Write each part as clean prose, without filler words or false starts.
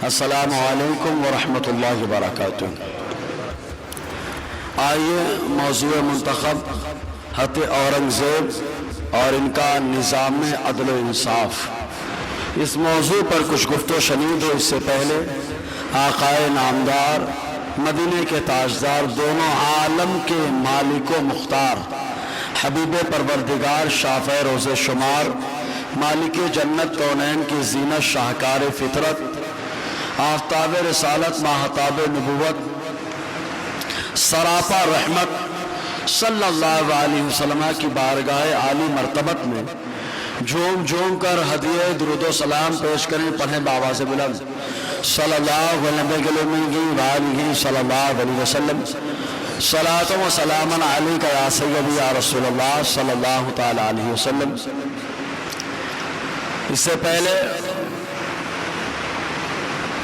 السلام علیکم ورحمۃ اللہ وبرکاتہ۔ آئیے موضوع منتخب حت اورنگزیب اور ان کا نظام عدل و انصاف، اس موضوع پر کچھ گفت و شنید ہو۔ اس سے پہلے آقائے نامدار، مدینے کے تاجدار، دونوں عالم کے مالک و مختار، حبیب پروردگار، شافع روز شمار، مالک جنت کونین کی زینت، شاہکار فطرت، آفتاب رسالت، ماہتاب نبوت، سراپا رحمت، صلی اللہ علیہ وسلم کی بارگاہ عالی مرتبت میں جھوم جھوم کر ہدیہ درود و سلام پیش کریں۔ پڑھیں بابا سے بلند صلی اللہ علیہ صلی اللہ علیہ وسلم، صلاۃ و سلام علیک یا سیدی یا رسول اللہ صلی اللہ تعالی علیہ وسلم۔ اس سے پہلے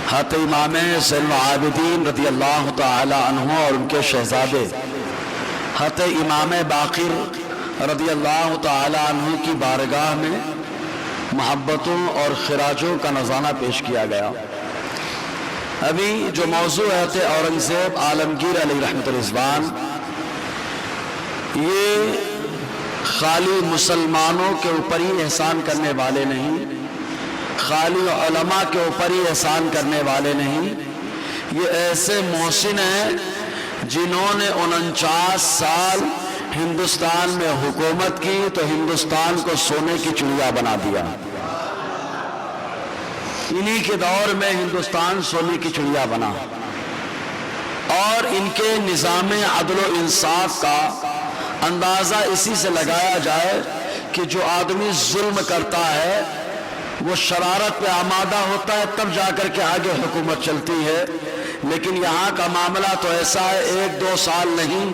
حضرت امام زین العابدین رضی اللہ تعالی عنہ اور ان کے شہزادے حضرت امام باقر رضی اللہ تعالی عنہ کی بارگاہ میں محبتوں اور خراجوں کا نذرانہ پیش کیا گیا۔ ابھی جو موضوع ہے حضرت اورنگزیب عالمگیر علیہ رحمت الرضوان، یہ خالی مسلمانوں کے اوپر ہی احسان کرنے والے نہیں، خالی علماء کے اوپر ہی احسان کرنے والے نہیں، یہ ایسے محسن ہیں جنہوں نے 49 سال ہندوستان میں حکومت کی تو ہندوستان کو سونے کی چڑیا بنا دیا۔ انہی کے دور میں ہندوستان سونے کی چڑیا بنا، اور ان کے نظام عدل و انصاف کا اندازہ اسی سے لگایا جائے کہ جو آدمی ظلم کرتا ہے وہ شرارت پہ آمادہ ہوتا ہے، تب جا کر کے آگے حکومت چلتی ہے۔ لیکن یہاں کا معاملہ تو ایسا ہے، 1-2 سال نہیں،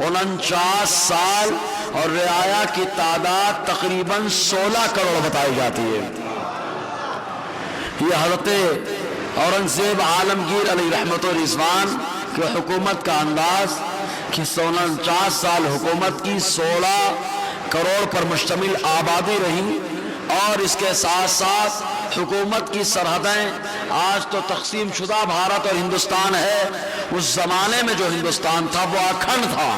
49 سال، اور رعایا کی تعداد تقریباً 16 کروڑ بتائی جاتی ہے۔ یہ حضرت اورنگزیب عالمگیر علیہ رحمت الرضوان کی حکومت کا انداز کہ 49 سال حکومت کی، 16 کروڑ پر مشتمل آبادی رہی، اور اس کے ساتھ ساتھ حکومت کی سرحدیں، آج تو تقسیم شدہ بھارت اور ہندوستان ہے، اس زمانے میں جو ہندوستان تھا وہ اکھنڈ تھا،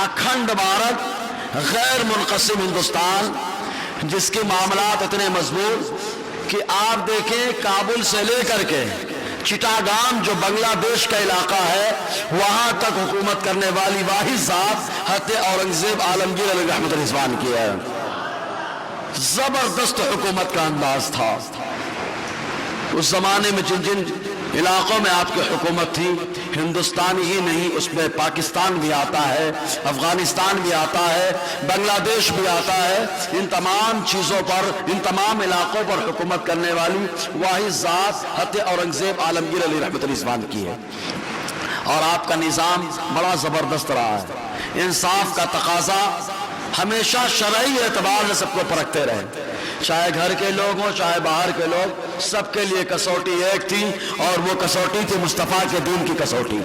اکھنڈ بھارت، غیر منقسم ہندوستان، جس کے معاملات اتنے مضبوط کہ آپ دیکھیں کابل سے لے کر کے چٹاگام جو بنگلہ دیش کا علاقہ ہے، وہاں تک حکومت کرنے والی واحد ذات حضرت اورنگزیب عالمگیر علیہ رحمت الرضوان کی ہے۔ زبردست حکومت کا انداز تھا اس زمانے میں۔ جن جن علاقوں میں آپ کی حکومت تھی، ہندوستان ہی نہیں، اس میں پاکستان بھی آتا ہے، افغانستان بھی آتا ہے، بنگلہ دیش بھی آتا ہے، ان تمام چیزوں پر، ان تمام علاقوں پر حکومت کرنے والی واحد ذات حضرت اورنگزیب عالمگیر علیہ رحمت الرضوان کی ہے۔ اور آپ کا نظام بڑا زبردست رہا ہے۔ انصاف کا تقاضا ہمیشہ شرعی اعتبار سے سب کو پرکھتے رہے، چاہے گھر کے لوگ ہوں چاہے باہر کے لوگ، سب کے لیے کسوٹی ایک تھی، اور وہ کسوٹی تھی مصطفیٰ کے دین کی کسوٹی،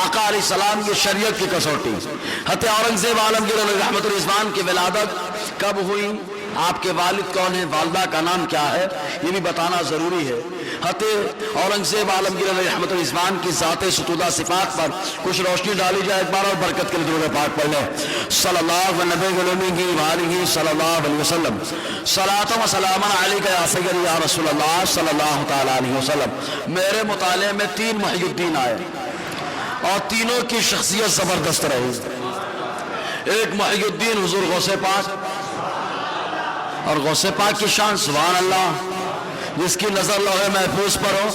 آقا علیہ السلام کی شریعت کی کسوٹی۔ حضرت اورنگزیب عالمگیر علیہ رحمت الرضوان کی ولادت کب ہوئی، آپ کے والد کون ہیں، والدہ کا نام کیا ہے، یہ بھی بتانا ضروری ہے۔ حضرت اورنگزیب عالمگیر علیہ رحمت الرضوان کی ذات ستودہ صفات پر کچھ روشنی ڈالی جائے۔ ایک بار اور برکت کے لیے درود پاک پڑھ لیں، صلی اللہ علیہ صلی اللہ علیہ وسلم، صلاۃ و سلام علیک یا سیدی یا رسول اللہ صلی اللہ تعالی علیہ وسلم۔ میرے مطالعے میں 3 محی الدین آئے، اور تینوں کی شخصیت زبردست رہی۔ ایک محی الدین حضور غوث پاک، اور غوث پاک کی شان سبحان اللہ، جس کی نظر لوح محفوظ پر ہو۔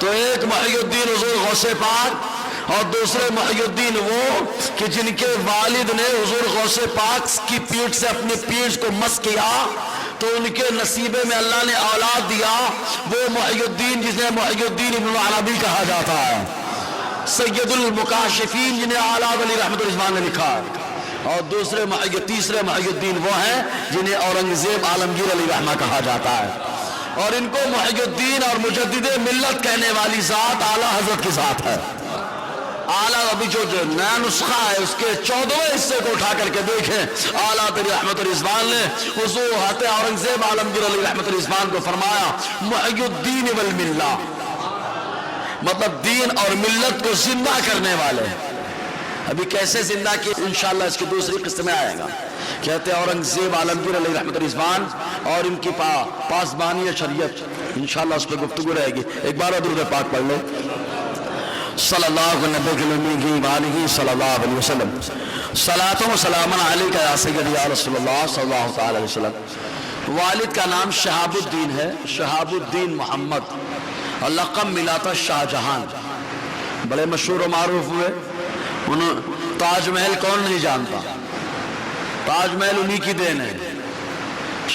تو ایک محی الدین حضور غوث پاک، اور دوسرے محی الدین وہ کہ جن کے والد نے حضور غوث پاک کی پیٹھ سے اپنی پیٹھ کو مس کیا، تو ان کے نصیبے میں اللہ نے اولاد دیا، وہ محی الدین جسے محی الدین ابن عربی کہا جاتا ہے، سید المکاشفین جنہیں اولاد علی رحمت الرضوان نے لکھا ہے۔ اور تیسرے محی الدین وہ ہیں جنہیں اورنگزیب عالمگیر علیہ رحمہ کہا جاتا ہے، اور ان کو محی الدین اور مجدد ملت کہنے والی ذات اعلیٰ حضرت کی ذات ہے۔ اعلیٰ ابھی جو نیا نسخہ ہے اس کے 14ویں حصے کو اٹھا کر کے دیکھیں، اعلیٰ تری رحمت الرضوان نے حضور حضرت اورنگزیب عالمگیر علیہ رحمت الرضوان کو فرمایا محی الدین والملہ، مطلب دین اور ملت کو زندہ کرنے والے۔ ابھی کیسے زندہ کی انشاءاللہ اس کی دوسری قسط میں آئے گا۔ کہتے ہیں اورنگزیب عالمگیر علیہ رحمت الرضوان اور ان کی پاسبانی شریعت، انشاءاللہ اس پہ گفتگو رہے گی۔ ایک بار درود پاک پڑھ لو، صلی اللہ علیہ صلی اللہ علیہ وسلم، صلاۃ و سلام علیک یا سیدی یا رسول اللہ صلی اللہ تعالی علیہ وسلم۔ والد کا نام شہاب الدین ہے، شہاب الدین محمد، اور لقب ملا تھا شاہ جہان، بڑے مشہور و معروف ہوئے۔ تاج محل کون نہیں جانتا، تاج محل انہی کی دین ہے،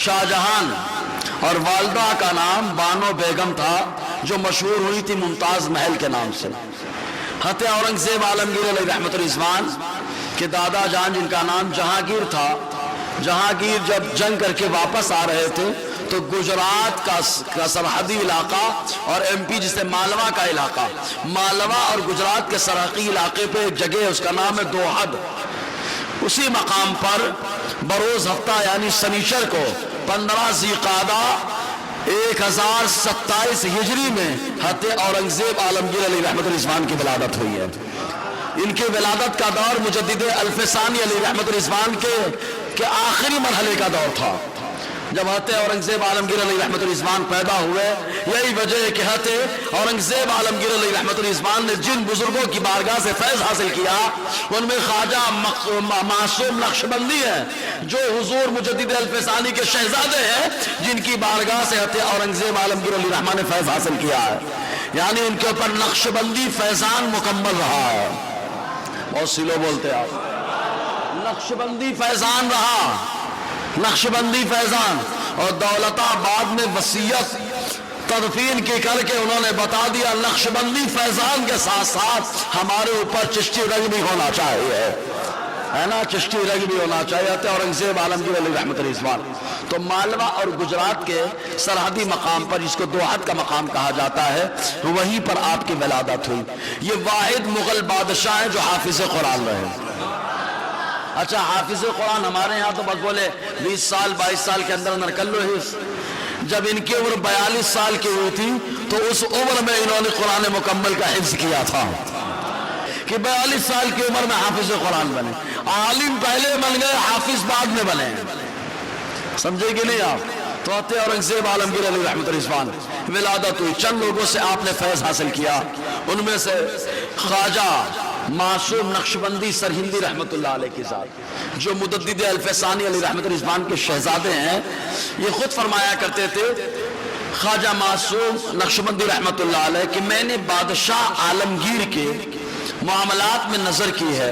شاہ جہان۔ اور والدہ کا نام بانو بیگم تھا جو مشہور ہوئی تھی ممتاز محل کے نام سے۔ حضرت اورنگزیب عالمگیر علیہ رحمت الرضوان کے دادا جان جن کا نام جہانگیر تھا، جہانگیر جب جنگ کر کے واپس آ رہے تھے تو گجرات کا سرحدی علاقہ اور ایم پی جسے مالوا کا علاقہ، مالوا اور گجرات کے سرحدی علاقے پہ ایک جگہ ہے اس کا نام ہے دوحد، اسی مقام پر بروز ہفتہ یعنی سنیچر کو 15 ذی قعدہ 1027 ہجری میں حضرت اورنگزیب عالمگیر علیہ رحمت الرضوان کی ولادت ہوئی ہے۔ ان کی ولادت کا دور مجدد الفسانی علیہ رحمت الرضوان کے آخری مرحلے کا دور تھا جب حضرت اورنگزیب عالمگیر علیہ رحمت الرضوان پیدا ہوئے۔ یہی وجہ ہے کہ حضرت اورنگزیب عالمگیر علیہ رحمت الرضوان نے جن بزرگوں کی بارگاہ سے فیض حاصل کیا ان میں خواجہ معصوم نقشبندی ہیں جو حضور مجدد الفسانی کے شہزادے ہیں، جن کی بارگاہ سے حضرت اورنگزیب عالمگیر علیہ رحمت نے فیض حاصل کیا ہے، یعنی ان کے اوپر نقشبندی فیضان مکمل رہا ہے۔ بہت سی لوگ بولتے ہیں آپ نقشبندی فیضان رہا، نقشبندی فیضان۔ اور دولت آباد میں وصیت تدفین کی کر کے انہوں نے بتا دیا نقشبندی فیضان کے ساتھ ساتھ ہمارے اوپر چشتی رنگ بھی ہونا چاہیے، ہے نا، چشتی رنگ بھی ہونا چاہیے۔ اورنگزیب عالمگیر علیہ رحمت الرضوان تو مالوا اور گجرات کے سرحدی مقام پر جس کو دوحد کا مقام کہا جاتا ہے وہیں پر آپ کی ولادت ہوئی۔ یہ واحد مغل بادشاہ ہیں جو حافظ قرآن رہے۔ اچھا حافظ قرآن ہمارے یہاں تو بس بولے 20 سال 22 سال کے اندر اندر کر لو حفظ، جب ان کی عمر 42 سال کی ہوئی تھی تو اس عمر میں انہوں نے قرآن مکمل کا حفظ کیا تھا کہ 42 سال کی عمر میں حافظ قرآن بنے۔ عالم پہلے بن گئے، حافظ بعد میں بنے، سمجھے کہ نہیں آپ؟ تو حضرت اورنگزیب عالمگیر علیہ رحمت الرضوان ولادت ہوئی، چند لوگوں سے آپ نے فیض حاصل کیا، ان میں سے خواجہ معصوم نقشبندی سرہندی رحمت اللہ علیہ کی ذات جو مجدد الفسانی علیہ رحمت الرضوان کے شہزادے ہیں، یہ خود فرمایا کرتے تھے خواجہ معصوم نقشبندی رحمت اللہ علیہ کہ میں نے بادشاہ عالمگیر کے معاملات میں نظر کی ہے،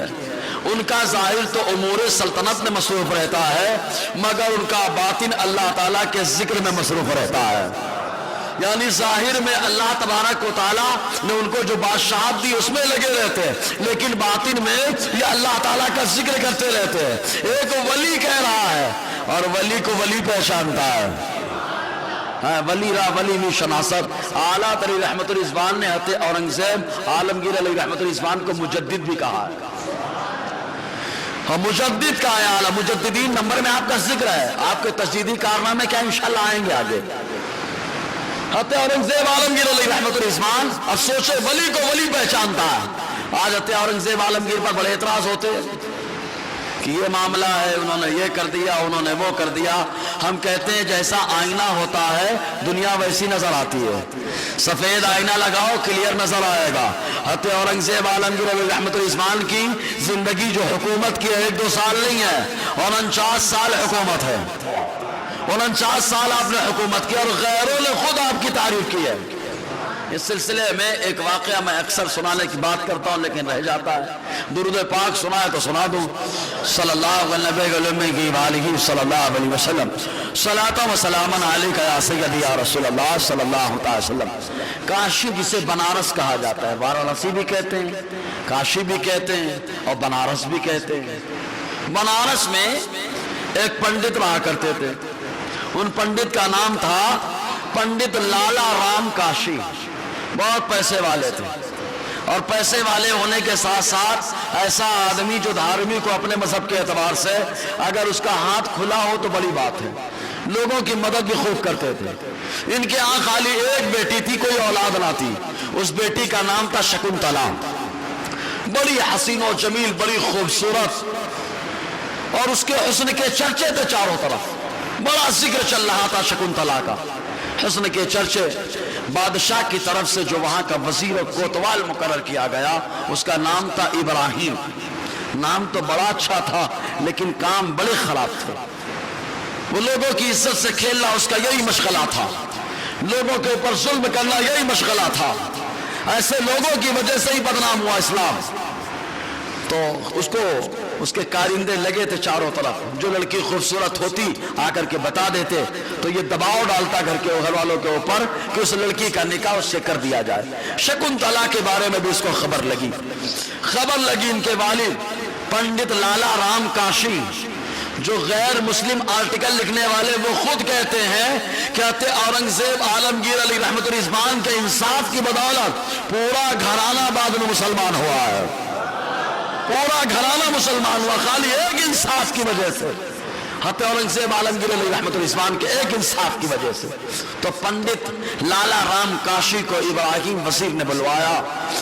ان کا ظاہر تو امور سلطنت میں مصروف رہتا ہے مگر ان کا باطن اللہ تعالیٰ کے ذکر میں مصروف رہتا ہے، یعنی ظاہر میں اللہ تبارک و تعالیٰ نے ان کو جو بادشاہت دی اس میں لگے رہتے ہیں لیکن باطن میں یہ اللہ تعالیٰ کا ذکر کرتے رہتے ہیں۔ ایک ولی کہہ رہا ہے اور ولی کو ولی پہچانتا ہے، ولی را ولی می شناست۔ اعلیٰ تری رحمت الرضوان نے حضرت اورنگزیب عالمگیر علیہ رحمت الرضوان کو مجدد بھی کہا ہے، اور مجدد کا اعلیٰ مجددین نمبر میں آپ کا ذکر ہے، آپ کے تجدیدی کارنامے کیا انشاءاللہ آئیں گے آگے۔ حضرت اورنگزیب عالمگیر علیہ رحمت الرضوان اب سوچے ولی کو ولی پہچانتا ہے۔ آج حضرت اورنگزیب عالمگیر پر بڑے اعتراض ہوتے ہیں کہ یہ معاملہ ہے، انہوں نے یہ کر دیا، انہوں نے وہ کر دیا۔ ہم کہتے ہیں جیسا آئینہ ہوتا ہے دنیا ویسی نظر آتی ہے، سفید آئینہ لگاؤ کلیئر نظر آئے گا۔ حضرت اورنگزیب عالمگیر علیہ رحمت الرضوان کی زندگی جو حکومت کی ہے 1-2 سال نہیں ہے، 49 سال حکومت ہے، 49 سال آپ نے حکومت کی اور غیروں نے خود آپ کی تعریف کی ہے۔ اس سلسلے میں ایک واقعہ میں اکثر سنانے کی بات کرتا ہوں لیکن رہ جاتا ہے، درود پاک سنا ہے تو سنا دوں۔ صلی اللہ علیہ صلی اللہ علیہ وسلم، صلاۃ و سلام علیک یا سیدی یا رسول اللہ صلی اللہ علیہ وسلم۔ کاشی جسے بنارس کہا جاتا ہے، وارانسی بھی کہتے ہیں، کاشی بھی کہتے ہیں اور بنارس بھی کہتے ہیں۔ بنارس میں ایک پنڈت رہا کرتے تھے، ان پنڈت کا نام تھا پنڈت لالا رام کاشی، بہت پیسے والے تھے اور پیسے والے ہونے کے ساتھ ساتھ ایسا آدمی جو دھارمک کو اپنے مذہب کے اعتبار سے اگر اس کا ہاتھ کھلا ہو تو بڑی بات ہے. لوگوں کی مدد بھی خوب کرتے تھے. ان کے یہاں خالی ایک بیٹی تھی, کوئی اولاد نہ تھی. اس بیٹی کا نام تھا شکنتلا. بڑی حسین و جمیل, بڑی خوبصورت, اور اس کے حسن کے چرچے تھے چاروں طرف. بڑا ذکر چل رہا تھا شکنتلا کا. حسن کے چرچے. بادشاہ کی طرف سے جو وہاں کا وزیر و کوتوال مقرر کیا گیا اس کا نام تھا ابراہیم. نام تو بڑا اچھا تھا لیکن کام بڑے خراب تھے. وہ لوگوں کی عزت سے کھیلنا اس کا یہی مشغلہ تھا. لوگوں کے اوپر ظلم کرنا یہی مشغلہ تھا. ایسے لوگوں کی وجہ سے ہی بدنام ہوا اسلام. تو اس کے کارندے لگے تھے چاروں طرف. جو لڑکی خوبصورت ہوتی آ کر کے بتا دیتے تو یہ دباؤ ڈالتا گھر والوں کے اوپر کہ اس لڑکی کا نکاح اس سے کر دیا جائے. شکنتلا کے بارے میں بھی اس کو خبر لگی. ان کے والد پنڈت لالا رام کاشی جو غیر مسلم آرٹیکل لکھنے والے, وہ خود کہتے ہیں کہتے اورنگزیب عالمگیر علی رحمت الرحمان کے انصاف کی بدولت پورا گھرانہ بعد میں مسلمان ہوا ہے. پورا گھرانہ مسلمان ہوا خالی ایک انصاف کی وجہ سے. حتی اورنگزیب عالمگیر علی رحمت الرحمان کے ایک انصاف کی وجہ سے. تو پنڈت لالا رام کاشی کو ابراہیم وزیر نے بلوایا,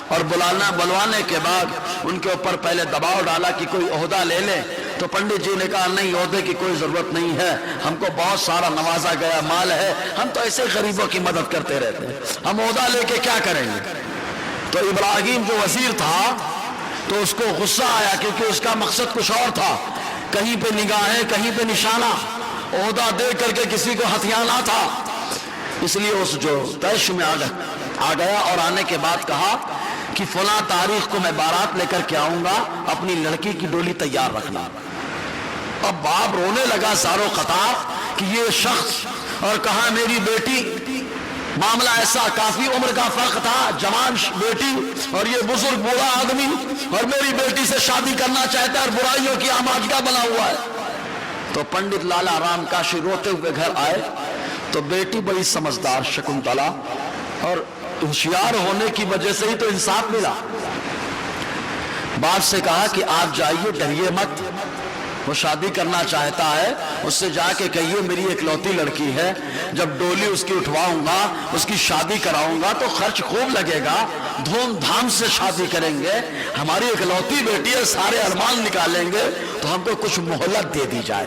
اور بلوانے کے بعد ان کے اوپر پہلے دباؤ ڈالا کہ کوئی عہدہ لے لیں. تو پنڈت جی نے کہا نہیں, عہدے کی کوئی ضرورت نہیں ہے, ہم کو بہت سارا نوازا گیا مال ہے, ہم تو ایسے غریبوں کی مدد کرتے رہتے ہیں, ہم عہدہ لے کے کیا کریں گے. تو ابراہیم جو وزیر تھا تو اس کو غصہ آیا کیونکہ اس کا مقصد کچھ اور تھا. کہیں پہ نگاہیں, کہیں پہ نشانہ, عہدہ دے کر کے کسی کو ہتھیانا تھا. اس لیے اس جو طیش میں آ گیا اور آنے کے بعد کہا کہ فلاں تاریخ کو میں بارات لے کر کے آؤں گا, اپنی لڑکی کی ڈولی تیار رکھنا. اب باپ رونے لگا زارو قطار کہ یہ شخص, اور کہا میری بیٹی, معاملہ ایسا کافی عمر کا فرق تھا, جوان بیٹی اور یہ بزرگ بوڑھا آدمی, اور میری بیٹی سے شادی کرنا چاہتا ہے اور برائیوں کی آماجگاہ بنا ہوا ہے. تو پنڈت لالا رام کاشی روتے ہوئے گھر آئے تو بیٹی بڑی سمجھدار شکنتلا, اور ہوشیار ہونے کی وجہ سے ہی تو انصاف ملا. باپ سے کہا کہ آپ جائیے, ڈریے مت, وہ شادی کرنا چاہتا ہے, اس سے جا کے کہیے میری اکلوتی لڑکی ہے, جب ڈولی اس کی اٹھواؤں گا, اس کی شادی کراؤں گا تو خرچ خوب لگے گا, دھوم دھام سے شادی کریں گے, ہماری اکلوتی بیٹی ہے, سارے ارمان نکالیں گے, تو ہم کو کچھ مہلت دے دی جائے,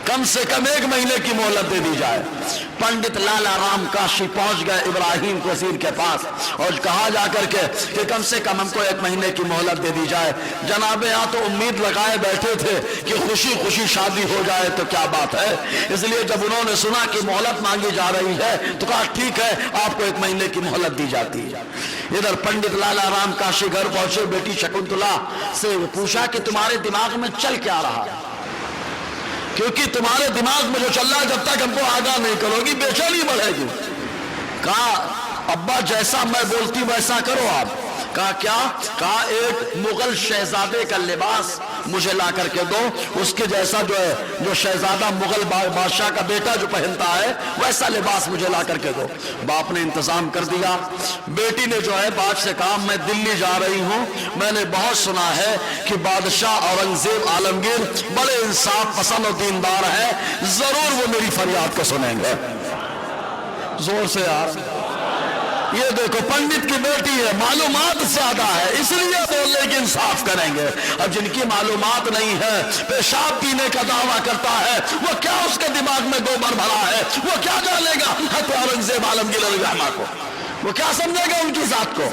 کم سے کم 1 مہینے کی مہلت دے دی جائے. پنڈت لالا رام کاشی پہنچ گئے ابراہیم وزیر کے پاس اور کہا جا کر کے کہ کم سے کم ہم کو 1 مہینے کی مہلت دے دی جائے. جناب یہاں تو امید لگائے بیٹھے تھے کہ خوشی خوشی شادی ہو جائے تو کیا بات ہے. اس لیے جب انہوں نے سنا کہ مہلت مانگی جا رہی ہے تو کہا ٹھیک ہے, آپ کو 1 مہینے کی مہلت دی جاتی ہے. ادھر پنڈت لالا رام کاشی گھر پہنچے, بیٹی شکنتلا سے پوچھا کہ تمہارے دماغ میں چل کیا رہا ہے, کیونکہ تمہارے دماغ میں جو چل رہا ہے جب تک ہم کو آگاہ نہیں کرو گی بے چینی بڑھے گی. کہا ابا جیسا میں بولتی ویسا کرو آپ. کہا کیا؟ کہا ایک مغل شہزادے کا لباس مجھے لا کر کے دو, اس کے جیسا جو ہے, جو شہزادہ مغل بادشاہ کا بیٹا جو پہنتا ہے ویسا لباس مجھے لا کر کے دو. باپ نے انتظام کر دیا. بیٹی نے جو ہے باپ سے کہا میں دلی جا رہی ہوں, میں نے بہت سنا ہے کہ بادشاہ اورنگزیب عالمگیر بڑے انصاف پسند و دیندار ہے, ضرور وہ میری فریاد کو سنیں گے. زور سے یار, یہ دیکھو پنڈت کی بیٹی ہے, معلومات زیادہ ہے, اس لیے بولنے کی انصاف کریں گے. اب جن کی معلومات نہیں ہے, پیشاب پینے کا دعویٰ کرتا ہے, وہ کیا اس کے دماغ میں گوبر بھرا ہے, وہ کیا جانے گا حضرت اورنگزیب عالمگیر علیہ السلام کو, وہ کیا سمجھے گا ان کی ذات کو.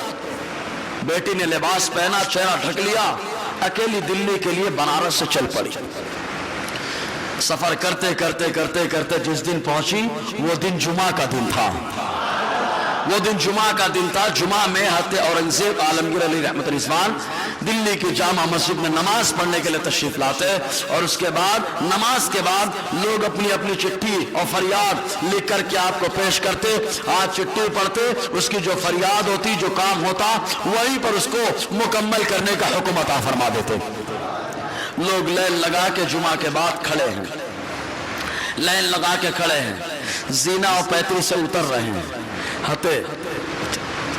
بیٹی نے لباس پہنا, چہرہ ڈھک لیا, اکیلی دلی کے لیے بنارس سے چل پڑی. سفر کرتے کرتے کرتے کرتے جس دن پہنچی وہ دن جمعہ کا دن تھا. وہ دن جمعہ کا دن تھا. جمعہ میں حضرت اورنگزیب عالمگیر علی رحمت الرحمان دلی کی جامع مسجد میں نماز پڑھنے کے لیے تشریف لاتے, اور اس کے بعد نماز کے بعد لوگ اپنی اپنی چٹھی اور فریاد لکھ کر کے آپ کو پیش کرتے. آج چٹھی پڑھتے, اس کی جو فریاد ہوتی, جو کام ہوتا, وہیں پر اس کو مکمل کرنے کا حکم عطا فرما دیتے. لوگ لائن لگا کے جمعہ کے بعد کھڑے ہیں, لائن لگا کے کھڑے ہیں, زینہ اور 35 سے اتر رہے ہیں. حضرت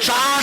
4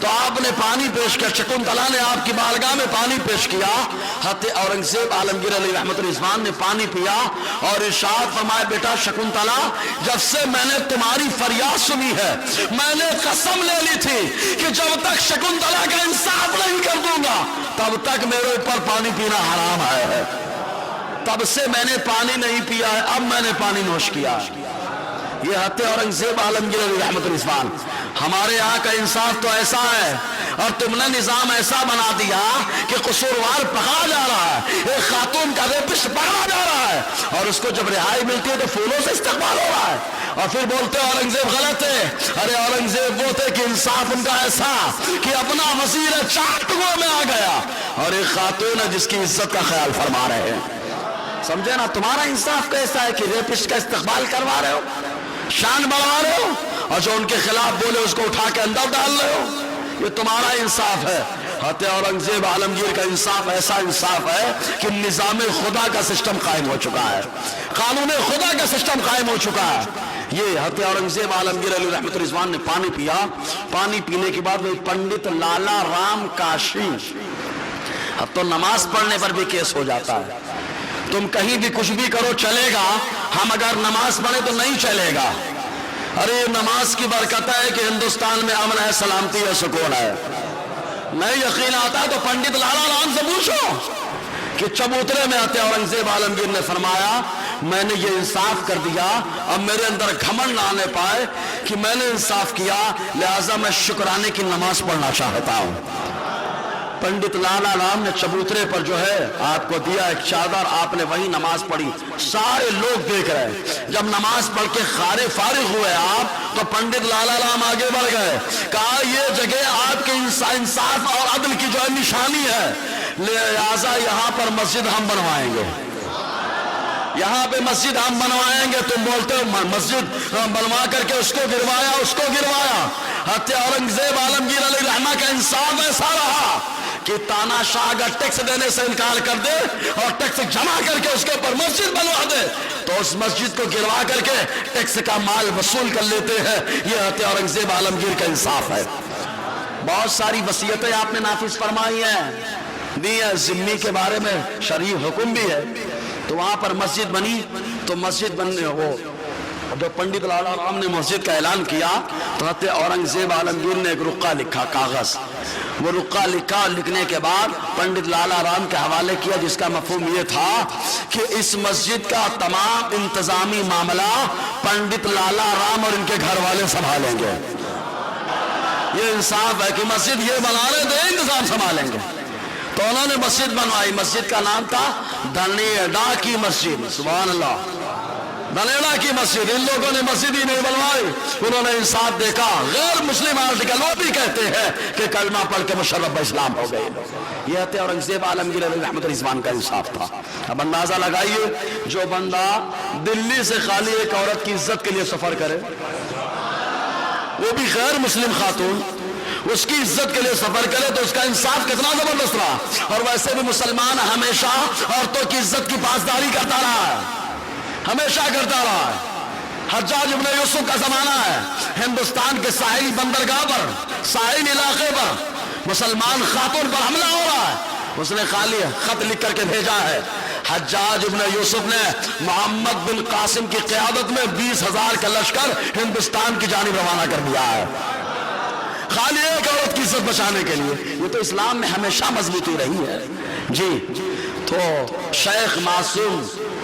تو آپ نے پانی پیش کیا, شکنتلا نے آپ کی بارگاہ میں پانی پیش کیا. حضرت اورنگزیب عالمگیر علیہ رحمت الرحمان نے پانی پیا اور ارشاد فرمایا, بیٹا شکنتلا, جب سے میں نے تمہاری فریاد سنی ہے میں نے قسم لے لی تھی کہ جب تک شکنتلا کا انصاف نہیں کر دوں گا تب تک میرے اوپر پانی پینا حرام ہے. تب سے میں نے پانی نہیں پیا ہے, اب میں نے پانی نوش کیا. یہ حضرت اورنگزیب عالمگیر علیہ رحمت الرحمان. ہمارے یہاں کا انصاف تو ایسا ہے اور تم نے نظام ایسا بنا دیا کہ قصوروار پکڑا جا رہا ہے, ایک خاتون کا ریپسٹ پکڑا جا رہا ہے اور اس کو جب رہائی ملتی ہے تو پھولوں سے استقبال ہو رہا ہے اور پھر بولتے اورنگزیب غلط ہے. ارے اورنگزیب وہ تھے کہ انصاف ان کا ایسا کہ اپنا وزیر 4 ٹکڑوں میں آ گیا اور ایک خاتون ہے جس کی عزت کا خیال فرما رہے ہیں. سمجھے نا, تمہارا انصاف کیسا ہے کہ ریپسٹ کا استقبال کروا رہے ہو, شان بڑھا رہے ہو اور جو ان کے خلاف بولے اس کو اٹھا کے اندر ڈال رہے ہو. یہ تمہارا انصاف ہے. حضرت اورنگزیب عالمگیر کا انصاف ایسا انصاف ہے کہ نظام خدا کا سسٹم قائم ہو چکا ہے, قانون خدا کا سسٹم قائم ہو چکا ہے. یہ حضرت اورنگزیب عالمگیر علیہ رحمت الرحمان نے پانی پیا. پانی پینے کے بعد وہ پنڈت لالا رام کاشی, اب تو نماز پڑھنے پر بھی کیس ہو جاتا ہے. تم کہیں بھی کچھ بھی کرو چلے گا, ہم اگر نماز پڑھیں تو نہیں چلے گا. ارے نماز کی برکت ہے کہ ہندوستان میں امن ہے, سلامتی ہے, سکون ہے. نہیں یقین آتا تو پنڈت لالا رام سے پوچھو کہ چبوترے میں آتے اورنگزیب عالمگیر نے فرمایا میں نے یہ انصاف کر دیا, اب میرے اندر گھمنڈ نہ آنے پائے کہ میں نے انصاف کیا, لہذا میں شکرانے کی نماز پڑھنا چاہتا ہوں. پنڈت لالا رام نے چبوترے پر جو ہے آپ کو دیا ایک چادر, آپ نے وہی نماز پڑھی. سارے لوگ دیکھ رہے ہیں. جب نماز پڑھ کے فارغ ہوئے آپ تو پنڈت لالا رام آگے بڑھ گئے, کہا یہ جگہ آپ کے انصاف اور عدل کی جو ہے نشانی ہے, لہذا یہاں پر مسجد ہم بنوائیں گے, یہاں پہ مسجد ہم بنوائیں گے. تم بولتے ہو مسجد بنوا کر کے اس کو گروایا, اس کو گروایا. حضرت اورنگزیب عالمگیر علیہ رحمہ کا انصاف ایسا رہا کہ تانا شاہ اگر ٹیکس دینے سے انکار کر دے اور ٹیکس جمع کر کے اس کے اوپر مسجد بنوا دے تو اس مسجد کو گروا کر کے ٹیکس کا مال وصول کر لیتے ہیں. یہ حضرت اورنگزیب عالمگیر کا انصاف ہے. بہت ساری وصیتیں آپ نے نافذ فرمائی ہیں, دی ہیں. ذمی کے بارے میں شرعی حکم بھی ہے. تو وہاں پر مسجد بنی تو مسجد بننے ہو جو پنڈت لالا رام نے مسجد کا اعلان کیا تو حضرت اورنگزیب عالمگیر نے ایک رقعہ لکھا, کاغذ. وہ رقعہ لکھا, لکھنے کے بعد پنڈت لالا رام کے حوالے کیا, جس کا مفہوم یہ تھا کہ اس مسجد کا تمام انتظامی معاملہ پنڈت لالا رام اور ان کے گھر والے سنبھالیں گے. یہ انصاف ہے کہ مسجد یہ بنا رہے تھے, انتظام سنبھالیں گے. تو انہوں نے مسجد بنوائی. مسجد کا نام تھا دھنیڑا کی مسجد. سبحان اللہ, دھنیڑا کی مسجد. ان لوگوں نے مسجد ہی نہیں بنوائی, انہوں نے انصاف دیکھا. غیر مسلم آرٹیکل وہ بھی کہتے ہیں کہ کلمہ پڑھ کے مشرف اسلام ہو گئے. یہ تھے اورنگزیب عالمگیر علیہ رحمت الرحمان کا انصاف تھا. اب اندازہ لگائیے, جو بندہ دلی سے خالی ایک عورت کی عزت کے لیے سفر کرے, وہ بھی غیر مسلم خاتون, اس کی عزت کے لیے سفر کرے تو اس کا انصاف کتنا زبردست رہا. اور ویسے بھی مسلمان ہمیشہ عورتوں کی عزت کی پاسداری کرتا رہا ہے, ہمیشہ کرتا رہا ہے. حجاج ابن یوسف کا زمانہ ہے, ہندوستان کے ساحلی بندرگاہ پر, ساحل علاقے پر مسلمان خاتون پر حملہ ہو رہا ہے. اس نے خالی خط لکھ کر کے بھیجا ہے. حجاج ابن یوسف نے محمد بن قاسم کی قیادت میں 20,000 کا لشکر ہندوستان کی جانب روانہ کر دیا ہے, خالی ایک عورت کی عزت بچانے کے لیے. یہ تو اسلام میں ہمیشہ مضبوطی رہی ہے. جی تو شیخ معصوم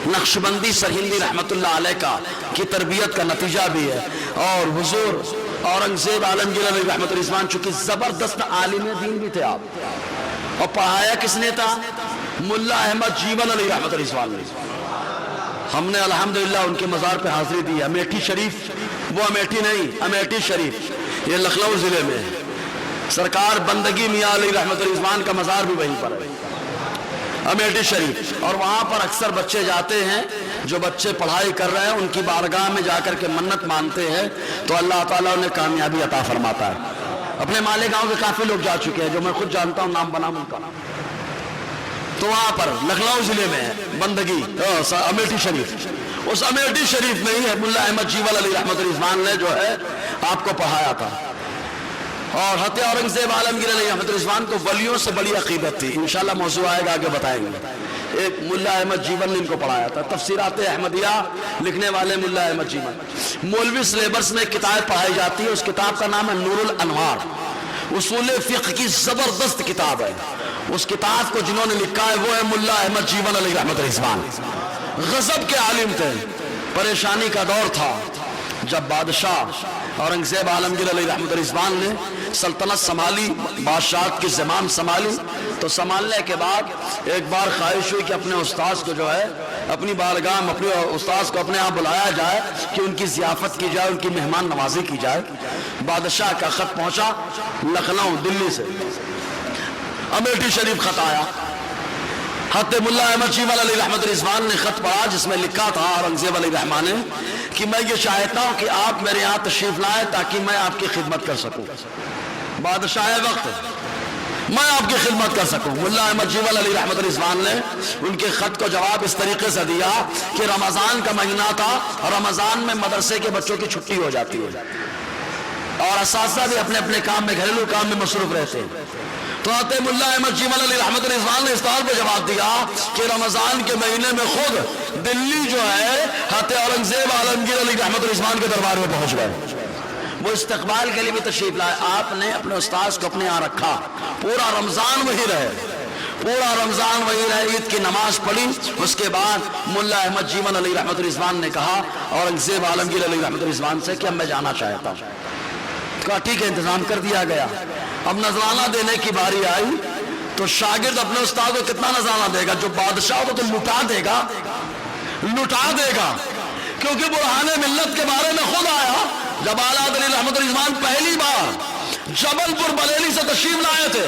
نقشبندی سرہندی رحمت اللہ علیہ کا کی تربیت کا نتیجہ بھی ہے. اور حضور اورنگزیب عالمگیر علیہ رحمت الرحمان چونکہ زبردست عالم دین بھی تھے آپ, اور پڑھایا کس نے تھا؟ ملا احمد جیون علیہ رحمت الرحمان نے. ہم نے الحمدللہ ان کے مزار پہ حاضری دی. امیٹھی شریف, وہ امیٹھی نہیں, امیٹھی شریف یہ لکھنؤ ضلع میں ہے. سرکار بندگی میاں علیہ رحمت الرحمان کا مزار بھی وہیں پر ہے, امیٹھی شریف. اور وہاں پر اکثر بچے جاتے ہیں, جو بچے پڑھائی کر رہے ہیں ان کی بارگاہ میں جا کر کے منت مانتے ہیں تو اللہ تعالیٰ انہیں کامیابی عطا فرماتا ہے. اپنے مالیگاؤں کے کافی لوگ جا چکے ہیں, جو میں خود جانتا ہوں, نام بنام ان کا. تو وہاں پر لکھنؤ ضلع میں ہے بندگی امیٹھی شریف. اس امیٹھی شریف میں ہی ملا احمد جیول علیہ رحمت الرحمان نے جو ہے آپ کو پڑھایا تھا. اور حضرت اورنگزیب عالمگیر علیہ رحمۃ الرضوان کو ولیوں سے بڑی عقیدت تھی. انشاءاللہ موضوع آئے گا آگے بتائیں گے. ایک ملا احمد جیون نے ان کو پڑھایا تھا. تفسیرات احمدیہ لکھنے والے ملا احمد جیون. مولوی سلیبس میں ایک کتاب پڑھائی جاتی ہے, اس کتاب کا نام ہے نور الانوار. اصول فقہ کی زبردست کتاب ہے. اس کتاب کو جنہوں نے لکھا ہے وہ ہے ملا احمد جیون علیہ رحمۃ الرضوان. غضب کے عالم تھے. پریشانی کا دور تھا جب بادشاہ اورنگزیب عالمگیر علیہ رحمۃ الرضوان نے سلطنت سنبھالی, بادشاہت کی زمام سنبھالی. تو سنبھالنے کے بعد ایک بار خواہش ہوئی کہ اپنے استاذ کو جو ہے اپنی بارگاہ میں اپنے استاذ کو اپنے ہاں بلایا جائے کہ ان کی ضیافت کی جائے, ان کی مہمان نوازی کی جائے. بادشاہ کا خط پہنچا لکھنؤ دلی سے. امیٹھی شریف خط آیا. حضرت ملا احمد جیون علیہ رحمۃ الرضوان نے خط پڑھا جس میں لکھا تھا اورنگزیب علیہ الرحمٰن نے کہ میں یہ چاہتا ہوں کہ آپ میرے یہاں تشریف لائیں تاکہ میں آپ کی خدمت کر سکوں. بادشاہ وقت میں آپ کی خدمت کر سکوں. ملا احمد جیون علیہ رحمۃ الرضوان نے ان کے خط کو جواب اس طریقے سے دیا کہ رمضان کا مہینہ تھا, رمضان میں مدرسے کے بچوں کی چھٹی ہو جاتی ہے اور اساتذہ بھی اپنے اپنے کام میں, گھریلو کام میں مصروف رہتے ہیں. تو حضرت ملا احمد جیون علیہ رحمۃ الرضوان نے اس طور پہ جواب دیا کہ رمضان کے مہینے میں خود دلی جو ہے حضرت اورنگزیب عالمگیر علیہ رحمۃ الرضوان کے دربار میں پہنچ گئے. وہ استقبال کے لیے بھی تشریف لائے. آپ نے اپنے استاذ کو اپنے یہاں رکھا. پورا رمضان وہی رہے, پورا رمضان وہی رہے. عید کی نماز پڑھی. اس کے بعد ملا احمد جیون علیہ رحمۃ الرضوان نے کہا اورنگزیب عالمگیر علیہ رحمۃ الرضوان سے کہ اب میں جانا چاہتا ہوں. کہا ٹھیک ہے, انتظام کر دیا گیا. اب نذرانہ دینے کی باری آئی تو شاگرد اپنے استاد کو کتنا نذرانہ دے گا؟ جو بادشاہ کو تو لٹا دے گا, لٹا دے گا. کیونکہ برہان ملت کے بارے میں خود آیا جب اعلیٰ علیہ رحمۃ الرضوان پہلی بار جبل پور بریلی سے تشریف لائے تھے.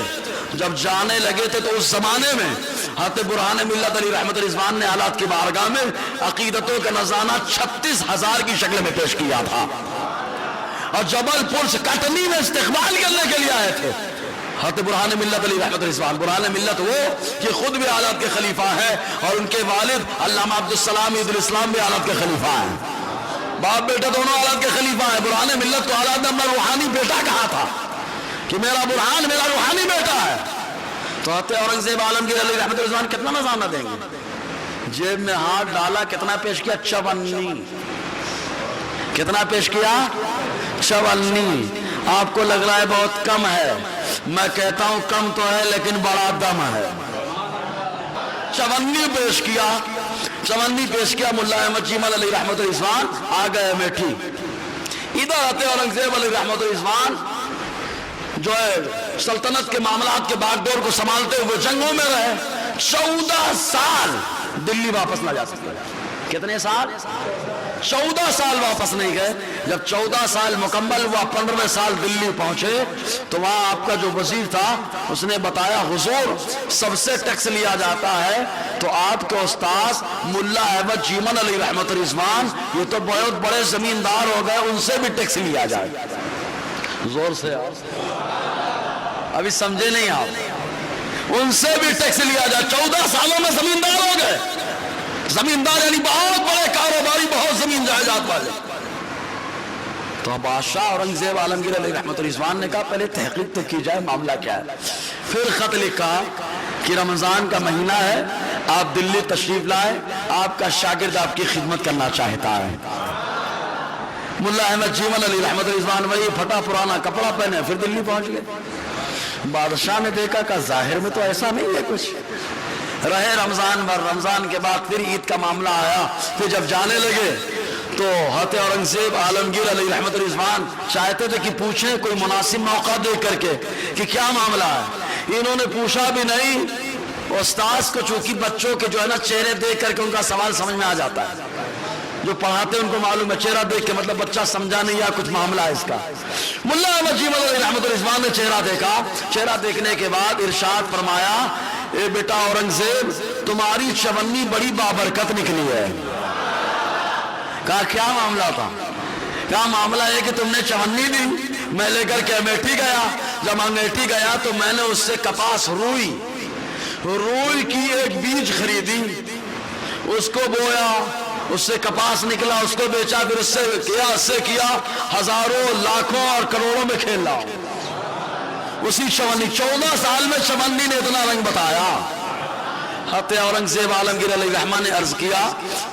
جب جانے لگے تھے تو اس زمانے میں حضرت برہان ملت علی رحمۃ الرضوان نے اعلیٰ کی بارگاہ میں عقیدتوں کا نذرانہ 36,000 کی شکل میں پیش کیا تھا اور جبل پور سے کٹنی میں استقبال کرنے کے لیے آئے تھے حضرت برہان ملت علی رحمۃ الرضوان. برہان ملت وہ کہ خود بھی اعلیٰ کے خلیفہ ہیں اور ان کے والد علامہ عبدالسلام عید الاسلام بھی اعلیٰ کے خلیفہ ہیں. باپ بیٹا دونوں اعلیٰ کے خلیفہ ہیں. برہان ملت تو اعلیٰ نے اپنا روحانی بیٹا کہا تھا کہ میرا برہان میرا روحانی بیٹا ہے. تو حضرت اورنگزیب عالمگیر علیہ رحمۃ الرضوان کتنا نذرانہ دیں گے؟ جیب میں ہاتھ ڈالا, کتنا پیش کیا؟ 54. کتنا پیش کیا؟ 54. آپ کو لگ رہا ہے بہت کم ہے, میں کہتا ہوں کم تو ہے لیکن بڑا دم ہے. 54 پیش کیا. 54 پیش کیا. ملا احمد جیون علیہ رحمۃ الرضوان آ گئے امیٹھی. ادھر آتے اورنگزیب علیہ رحمۃ الرضوان جو ہے سلطنت کے معاملات کے باغ ڈور کو سنبھالتے ہوئے جنگوں میں رہے. 14 سال دلی واپس نہ جا سکے. کتنے سال؟ 14 سال واپس نہیں گئے. جب 14 سال مکمل ہوا, 15ویں سال دلی پہنچے تو وہاں آپ کا جو وزیر تھا اس نے بتایا حضور سب سے ٹیکس لیا جاتا ہے تو آپ کے استاذ ملا احمد جیون علیہ رحمۃ الرضوان یہ تو بہت بڑے زمیندار ہو گئے, ان سے بھی ٹیکس لیا جائے. زور سے ابھی سمجھے نہیں آپ, ان سے بھی ٹیکس لیا جائے. 14 سالوں میں زمیندار ہو گئے. زمیندار یعنی بہت بڑے کاروباری, بہت زمین جائیداد والے. تو بادشاہ اورنگزیب عالمگیر علیہ رحمۃ الرضوان نے کہا پہلے تحقیق تو کی جائے معاملہ کیا ہے. پھر خط لکھا کہ رمضان کا مہینہ ہے, آپ دلی تشریف لائے, آپ کا شاگرد آپ کی خدمت کرنا چاہتا ہے. ملا احمد جیون علیہ رحمۃ الرضوان وہی پھٹا پرانا کپڑا پہنے پھر دلی پہنچ گئے. بادشاہ نے دیکھا کہ ظاہر میں تو ایسا نہیں ہے کچھ. رہے رمضان بھر. رمضان کے بعد پھر عید کا معاملہ آیا. پھر جب جانے لگے تو حضرت اورنگزیب عالمگیر علیہ رحمۃ الرضوان چاہتے تھے کہ پوچھیں کوئی مناسب موقع دیکھ کر کے کہ کیا معاملہ ہے. انہوں نے پوچھا بھی نہیں. استاذ کو چونکہ بچوں کے جو ہے نا چہرے دیکھ کر کے ان کا سوال سمجھ میں آ جاتا ہے, جو پڑھاتے ان کو معلوم ہے چہرہ دیکھ کے مطلب بچہ سمجھا نہیں یا کچھ معاملہ ہے اس کا. ملا احمد جیون علیہ رحمۃ الرضوان نے چہرہ دیکھا. چہرہ دیکھنے کے بعد ارشاد فرمایا اے بیٹا اورنگزیب تمہاری 54 بڑی بابرکت نکلی ہے. کہا کیا معاملہ تھا؟ کیا معاملہ ہے کہ تم نے 54 دی. میں لے کر کے امیٹھی گیا. جب امیٹھی گیا تو میں نے اس سے کپاس روئی کی ایک بیج خریدی, اس کو بویا, اس سے کپاس نکلا, اس کو بیچا, پھر اس سے کیا ہزاروں لاکھوں اور کروڑوں میں کھیل رہا ہوں. اسی چونی 14 سال میں چونی نے اتنا رنگ بتایا. حضرت اورنگزیب عالمگیر علیہ الرحمہ نے عرض کیا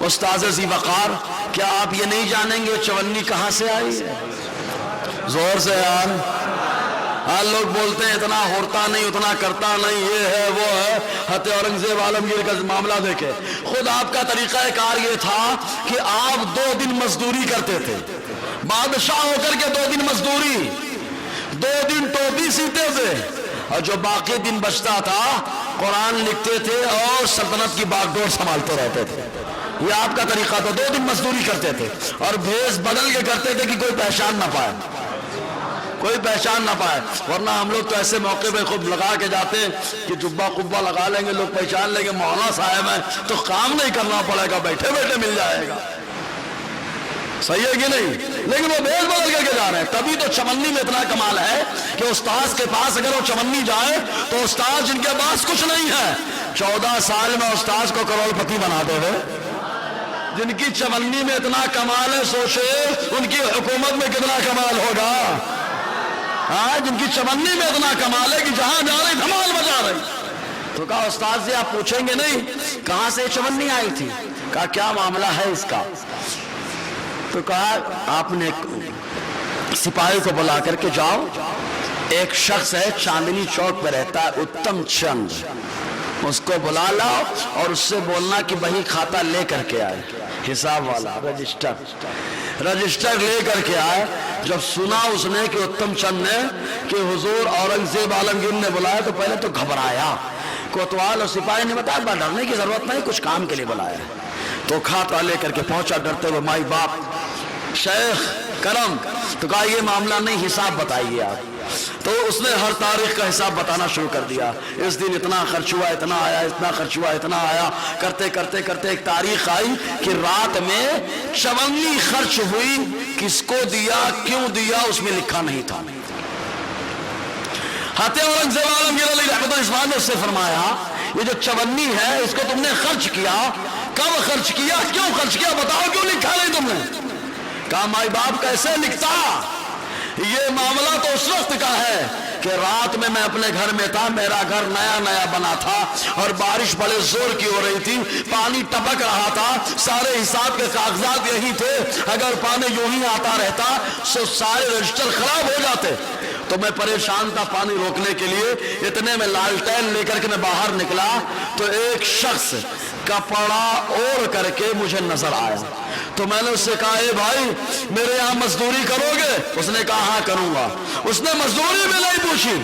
استاذ ذی وقار کیا آپ یہ نہیں جانیں گے چونی کہاں سے آئی ہے؟ زور سے یار. آج لوگ بولتے ہیں اتنا ہوتا نہیں اتنا کرتا نہیں یہ ہے وہ ہے. حضرت اورنگزیب عالمگیر کا معاملہ دیکھے. خود آپ کا طریقہ کار یہ تھا کہ آپ 2 دن مزدوری کرتے تھے. بادشاہ ہو کر کے 2 دن مزدوری, 2 دن ٹوپی سیتے تھے, اور جو باقی دن بچتا تھا قرآن لکھتے تھے اور سلطنت کی باغ ڈور سنبھالتے رہتے تھے. یہ آپ کا طریقہ تھا. 2 دن مزدوری کرتے تھے اور بھیس بدل کے کرتے تھے کہ کوئی پہچان نہ پائے, کوئی پہچان نہ پائے. ورنہ ہم لوگ تو ایسے موقع پہ خوب لگا کے جاتے ہیں کہ جبہ قبہ لگا لیں گے, لوگ پہچان لیں گے مولانا صاحب ہیں تو کام نہیں کرنا پڑے گا, بیٹھے بیٹھے مل جائے گا. صحیح ہے کہ نہیں؟ لیکن وہ بھیس بدل کر کے جا رہے ہیں. تبھی تو چمنی میں اتنا کمال ہے کہ استاذ کے پاس اگر وہ چمنی جائے تو استاذ جن کے پاس کچھ نہیں ہے 14 سال میں استاذ کو کروڑ پتی بنا دے گے. جن کی چمنی میں اتنا کمال ہے سوچے ان کی حکومت میں کتنا کمال ہوگا. ہاں, جن کی چمنی میں اتنا کمال ہے کہ جہاں جا رہے دھمال بجا رہے. تو کہا استاذ جی آپ پوچھیں گے نہیں کہاں سے چمنی آئی تھی؟ کہا کیا معاملہ ہے اس کا؟ تو کہا آپ نے سپاہی کو بلا کر کے جاؤ, ایک شخص ہے چاندنی چوک پہ رہتا ہے اتم چند, اس کو بلا لاؤ اور اس سے بولنا کہ بہی کھاتا لے کر کے آئے, حساب والا رجسٹر لے کر کے آئے. جب سنا اس نے کہ اتم چند نے کہ حضور اورنگزیب عالمگیر نے بلایا تو پہلے تو گھبرایا. کوتوال اور سپاہی نے بتایا ڈرنے کی ضرورت نہیں, کچھ کام کے لیے بلایا. تو کھاتا لے کر کے پہنچا ڈرتے ہوئے, مائی باپ شیخ کرم. تو کہا یہ معاملہ نہیں, حساب بتائیے آپ. تو اس نے ہر تاریخ کا حساب بتانا شروع کر دیا. اس دن اتنا خرچ ہوا, اتنا آیا, اتنا خرچ ہوا, اتنا آیا. کرتے کرتے کرتے ایک تاریخ آئی کہ رات میں چونی خرچ ہوئی. کس کو دیا, کیوں دیا, اس میں لکھا نہیں تھا. حضرت اورنگزیب عالمگیر علیہ رحمۃ اللہ نے اس سے فرمایا یہ جو چونی ہے اس کو تم نے خرچ کیا, کب خرچ کیا, کیوں خرچ کیا, بتاؤ کیوں لکھا نہیں تم نے؟ کہا مائی باپ کیسے لکھتا, یہ معاملہ تو اس وقت کا ہے کہ رات میں اپنے گھر میں تھا, میرا گھر نیا نیا بنا تھا اور بارش بڑے زور کی ہو رہی تھی, پانی ٹپک رہا تھا, سارے حساب کے کاغذات یہی تھے. اگر پانی یوں ہی آتا رہتا تو سارے رجسٹر خراب ہو جاتے. تو میں پریشان تھا پانی روکنے کے لیے. اتنے میں لالٹین لے کر کے میں باہر نکلا تو ایک شخص کپڑا اوڑھ کر کے مجھے نظر آیا. تو میں نے اس سے کہا اے بھائی میرے یہاں مزدوری کرو گے؟ اس نے کہا ہاں کروں گا. اس نے مزدوری بھی نہیں پوچھی,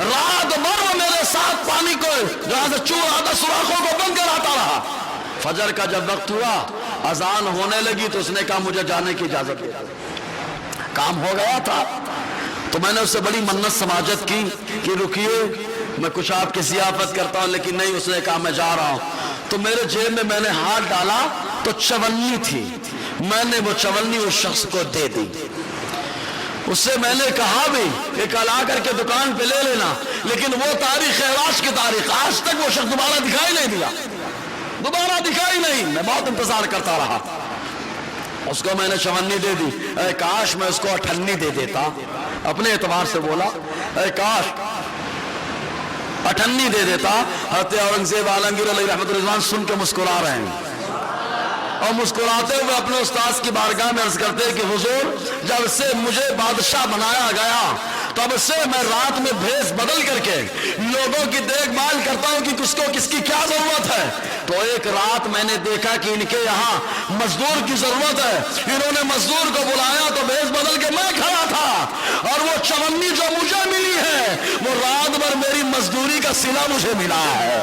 رات بھر وہ میرے ساتھ پانی کو جہاں سے چور آتا سوراخوں کو بند کراتا رہا. فجر کا جب وقت ہوا اذان ہونے لگی تو اس نے کہا مجھے جانے کی اجازت دے. کام ہو گیا تھا. تو میں نے اس سے بڑی منت سماجت کی کہ رکیے میں کچھ آپ کی ضیافت کرتا ہوں, لیکن نہیں, اس نے کہا میں جا رہا ہوں. تو میرے جیب میں نے ہاتھ ڈالا تو چونی تھی. میں نے وہ چونی اس شخص کو دے دی. اس سے میں نے کہا بھی کہ کل آ کر کے دکان پہ لے لینا, لیکن وہ تاریخ خیراش کی تاریخ آج تک وہ شخص دوبارہ دکھائی نہیں دیا, دوبارہ دکھائی نہیں. میں بہت انتظار کرتا رہا. اس کو میں نے چونی دے دی. اے کاش میں اس کو 98 دے دیتا. اپنے اعتبار سے بولا اے کاش 98 دے دیتا. حضرت اورنگزیب عالمگیر علیہ رحمۃ اللہ سن کے مسکرا رہے ہیں اور مسکراتے ہوئے اپنے استاذ کی بارگاہ میں عرض کرتے ہیں کہ حضور جب سے مجھے بادشاہ بنایا گیا تب سے میں رات میں بھیس بدل کر کے لوگوں کی دیکھ بھال کرتا ہوں کہ کس کو کس کی کیا ضرورت ہے. تو ایک رات میں نے دیکھا کہ ان کے یہاں مزدور کی ضرورت ہے. انہوں نے مزدور کو بلایا تو بھیس بدل کے میں کھڑا تھا اور وہ چونی جو مجھے ملی ہے وہ رات بھر میری مزدوری کا صلہ مجھے ملا ہے.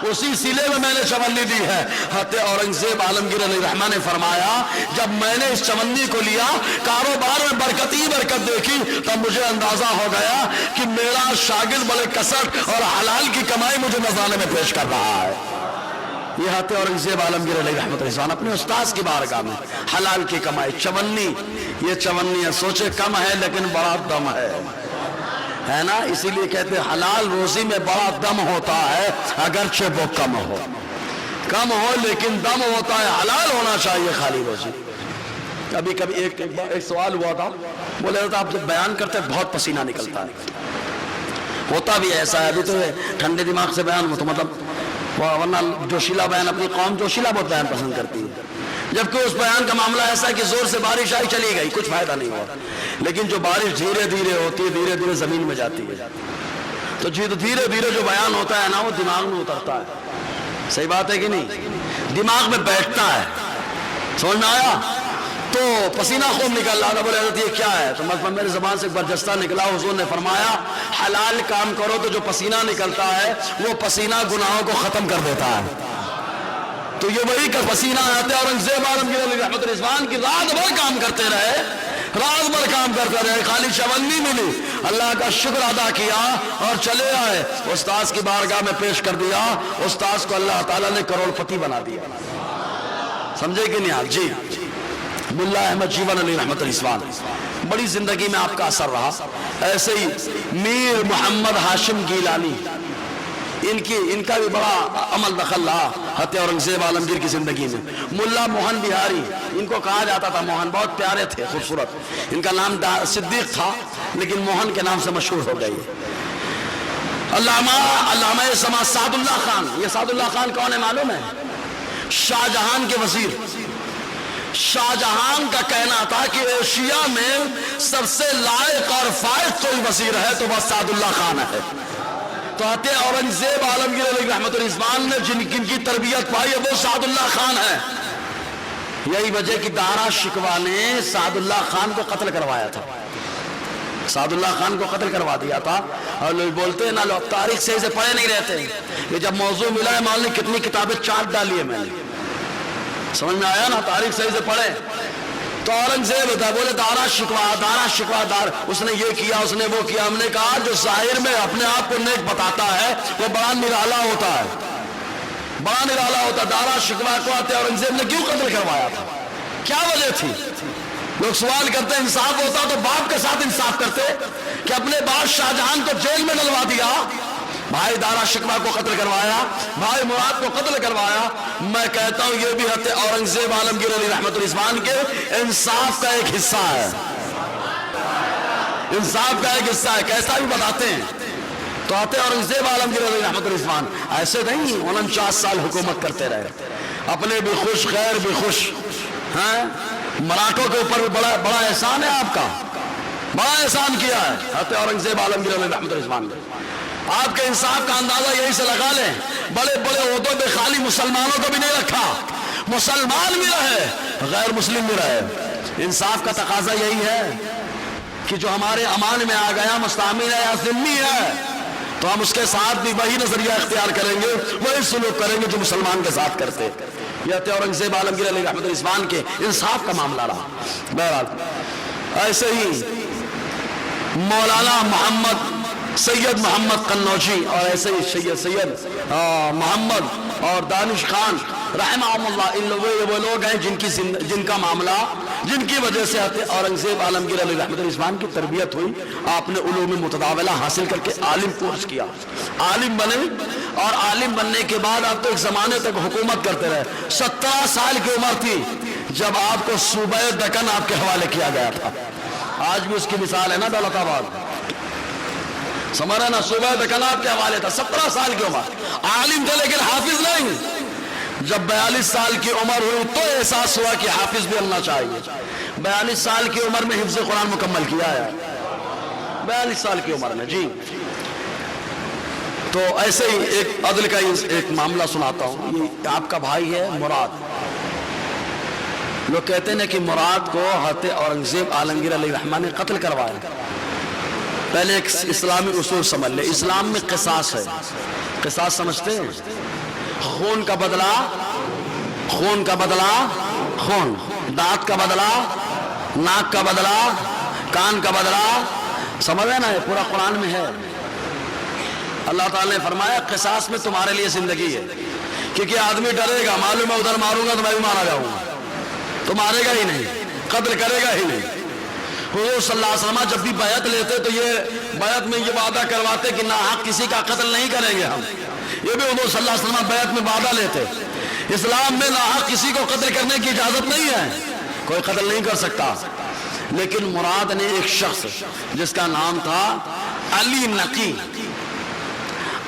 اسی سلے میں نے چونی دی ہے. حضرت اورنگزیب عالمگیر علیہ الرحمہ نے فرمایا جب میں نے اس چونی کو لیا کاروبار میں برکت ہی برکت دیکھی تب مجھے اندازہ ہو گیا کہ میرا شاگرد بڑے کسٹ اور حلال کی کمائی مجھے نذرانے میں پیش کر رہا ہے. یہ حضرت اورنگزیب عالمگیر علیہ رحمۃ اللہ اپنے استاذ کی بارگاہ میں حلال کی کمائی. چونی, یہ چونی ہے, سوچے کم ہے لیکن بڑا دم ہے نا. اسی لیے کہتے ہیں حلال روزی میں بڑا دم ہوتا ہے اگرچہ وہ کم ہو لیکن دم ہوتا ہے. حلال ہونا چاہیے خالی روزی. کبھی ایک سوال ہوا تھا, بولے تھا آپ جب بیان کرتے بہت پسینہ نکلتا ہے. ہوتا بھی ایسا ہے. ابھی تو ٹھنڈے دماغ سے بیان ہو تو مطلب، ورنہ جوشیلا بیان، اپنی قوم جوشیلا بہت بیان پسند کرتی ہے، جبکہ اس بیان کا معاملہ ایسا ہے کہ زور سے بارش آئی چلی گئی، کچھ فائدہ نہیں ہوا. لیکن جو بارش دھیرے دھیرے ہوتی ہے، دھیرے دھیرے زمین میں جاتی ہے، تو دھیرے دھیرے جو بیان ہوتا ہے نا وہ دماغ میں اترتا ہے. صحیح بات ہے کہ نہیں؟ دماغ میں بیٹھتا ہے. سمجھ میں آیا؟ تو پسینہ خوب نکل رہا تھا. بولے حضرت یہ کیا ہے؟ تو مطلب میرے زبان سے برجستہ نکلا. حضور نے فرمایا حلال کام کرو تو جو پسینہ نکلتا ہے وہ پسینہ گناہوں کو ختم کر دیتا ہے. تو یہ وہی کا پسینہ آتے ہیں. اورنگزیب عالمگیر علیہ رحمت رضوان کی رات بھر کام کرتے رہے، رات بھر کام کرتے رہے، خالی چونی ملی، اللہ کا شکر ادا کیا اور چلے آئے. استاذ کی بارگاہ میں پیش کر دیا. استاذ کو اللہ تعالیٰ نے کروڑ پتی بنا دیا. سمجھے کہ نہیں آپ؟ جی ملا احمد جیون علی رحمت رضوان، بڑی زندگی میں آپ کا اثر رہا. ایسے ہی میر محمد ہاشم گیلانی، ان کا بھی بڑا عمل دخل رہا حضرت اورنگزیب عالمگیر کی زندگی میں. ملا موہن بہاری، ان کو کہا جاتا تھا موہن، بہت پیارے تھے، خوبصورت. ان کا نام صدیق تھا لیکن موہن کے نام سے مشہور ہو گئی. علامہ سما سعد اللہ خان. یہ سعد اللہ خان کون ہے معلوم ہے؟ شاہ جہان کے وزیر. شاہ جہان کا کہنا تھا کہ ایشیا میں سب سے لائق اور فائز کوئی وزیر ہے تو بس سعد اللہ خان ہے. تو حضرت اورنگزیب عالمگیر علیہ رحمت رضوان نے جن کی تربیت پائی ہے وہ سعد اللہ خان ہے. یہی وجہ کہ دارا شکوہ نے سعد اللہ خان کو قتل کروایا تھا. سعد اللہ خان کو قتل کروا دیا تھا. اور لوگ بولتے ہیں نا لوگ تاریخ صحیح سے پڑھے نہیں رہتے. یہ جب موضوع ملا ہے مان لی کتنی کتابیں چاٹ ڈالی ہے میں نے. سمجھ میں آیا نا؟ تاریخ صحیح سے پڑھے. تو اورنگزیب ہوتا ہے، بولے دارا شکوہ دار، اس نے یہ کیا، اس نے وہ کیا. ہم نے کہا جو ظاہر میں اپنے آپ کو نیک بتاتا ہے وہ بڑا نرالا ہوتا ہے، بڑا نرالا ہوتا ہے. دارا شکوہ کو آتے اورنگزیب نے کیوں قتل کروایا تھا؟ کیا وجہ تھی؟ لوگ سوال کرتے ہیں انصاف ہوتا تو باپ کے ساتھ انصاف کرتے کہ اپنے باپ شاہ جہان کو جیل میں ڈلوا دیا، بھائی دارا شکوہ کو قتل کروایا، بھائی مراد کو قتل کروایا. میں کہتا ہوں یہ بھی حضرت اورنگزیب عالمگیر علیہ رحمت رضوان کے انصاف کا ایک حصہ ہے. انصاف کا ایک حصہ ہے. کیسا بھی بتاتے ہیں. تو حضرت اورنگزیب عالمگیر علیہ رحمت رضوان ایسے نہیں 49 سال حکومت کرتے رہے، اپنے بھی خوش غیر بھی خوش ہیں. مراٹھوں کے اوپر بھی بڑا احسان ہے آپ کا، بڑا احسان کیا ہے حضرت اورنگزیب عالمگیر علیہ رحمت رضوان نے. آپ کے انصاف کا اندازہ یہی سے لگا لیں. بڑے بڑے عہدوں پہ خالی مسلمانوں کو بھی نہیں رکھا، مسلمان بھی رہے غیر مسلم بھی رہے. انصاف کا تقاضا یہی ہے کہ جو ہمارے امان میں آ گیا مستعمل ہے یا ذمہ ہے تو ہم اس کے ساتھ بھی وہی نظریہ اختیار کریں گے، وہی سلوک کریں گے جو مسلمان کے ساتھ کرتے. یہ اورنگزیب عالمگیر علیہ رحمت رضوان کے انصاف کا معاملہ رہا. بہرحال ایسے ہی مولانا سید محمد قنوجی اور ایسے ہی سید محمد اور دانش خان رحمہم اللہ، وہ لوگ ہیں جن کا معاملہ، جن کی وجہ سے اورنگزیب عالمگیر علیہ رحمت رضوان کی تربیت ہوئی. آپ نے علوم متداولہ حاصل کر کے عالم کورس کیا، عالم بنے، اور عالم بننے کے بعد آپ تو ایک زمانے تک حکومت کرتے رہے. 17 سال کی عمر تھی جب آپ کو صوبہ دکن آپ کے حوالے کیا گیا تھا. آج بھی اس کی مثال ہے نا دولت آباد، سمجھ رہے نا؟ صوبہ دکن آپ کے حوالے تھا. 17 سال کی عمر، عالم تھے لیکن حافظ نہیں. جب 42 سال کی عمر ہوئی تو احساس ہوا کہ حافظ بھی ہونا چاہیے. 42 سال کی عمر میں حفظ قرآن مکمل کیا ہے، 42 سال کی عمر میں. جی تو ایسے ہی ایک عدل کا ایک معاملہ سناتا ہوں. یہ آپ کا بھائی ہے مراد. لوگ کہتے ہیں کہ مراد کو حضرت اورنگزیب عالمگیر علیہ رحمہ نے قتل کروایا. پہلے ایک اسلامی اصول سمجھ لے. اسلام میں قصاص ہے. قصاص سمجھتے ہیں؟ خون کا بدلہ خون کا بدلہ خون، دانت کا بدلہ ناک کا بدلہ، کان کا بدلہ. سمجھ ہے نا؟ یہ پورا قرآن میں ہے. اللہ تعالیٰ نے فرمایا قصاص میں تمہارے لیے زندگی ہے. کیونکہ آدمی ڈرے گا، معلوم ہے ادھر ماروں گا تو میں بھی مارا جاؤں گا، تو مارے گا ہی نہیں، قتل کرے گا ہی نہیں. حضور صلی اللہ علیہ وسلم جب بھی بیعت لیتے تو یہ بیعت میں یہ وعدہ کرواتے کہ ناحق کسی کا قتل نہیں کریں گے ہم. یہ بھی حضور صلی اللہ علیہ وسلم بیعت میں وعدہ لیتے. اسلام میں ناحق کسی کو قتل کرنے کی اجازت نہیں ہے، کوئی قتل نہیں کر سکتا. لیکن مراد نے ایک شخص جس کا نام تھا علی نقی،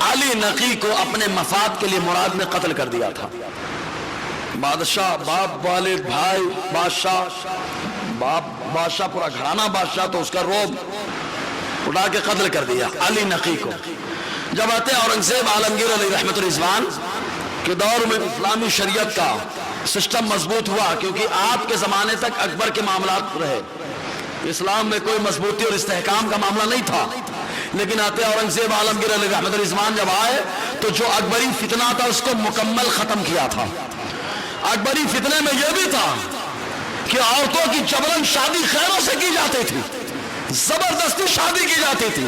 علی نقی کو اپنے مفاد کے لیے مراد نے قتل کر دیا تھا. بادشاہ، باپ والد بھائی بادشاہ، باپ بادشاہ، پورا گھرانہ بادشاہ، تو اس کا روب اٹھا کے قتل کر دیا علی نقی کو. جب آتے اورنگزیب عالمگیر علیہ رحمت الرضوان کے دور میں اسلامی شریعت کا سسٹم مضبوط ہوا، کیونکہ آپ کے زمانے تک اکبر کے معاملات رہے، اسلام میں کوئی مضبوطی اور استحکام کا معاملہ نہیں تھا. لیکن آتے اورنگزیب عالمگیر علیہ رحمت الرضوان جب آئے تو جو اکبری فتنہ تھا اس کو مکمل ختم کیا تھا. اکبری فتنے میں یہ بھی تھا کہ عورتوں کی جبرن شادی خیروں سے کی جاتی تھی، زبردستی شادی کی جاتی تھی.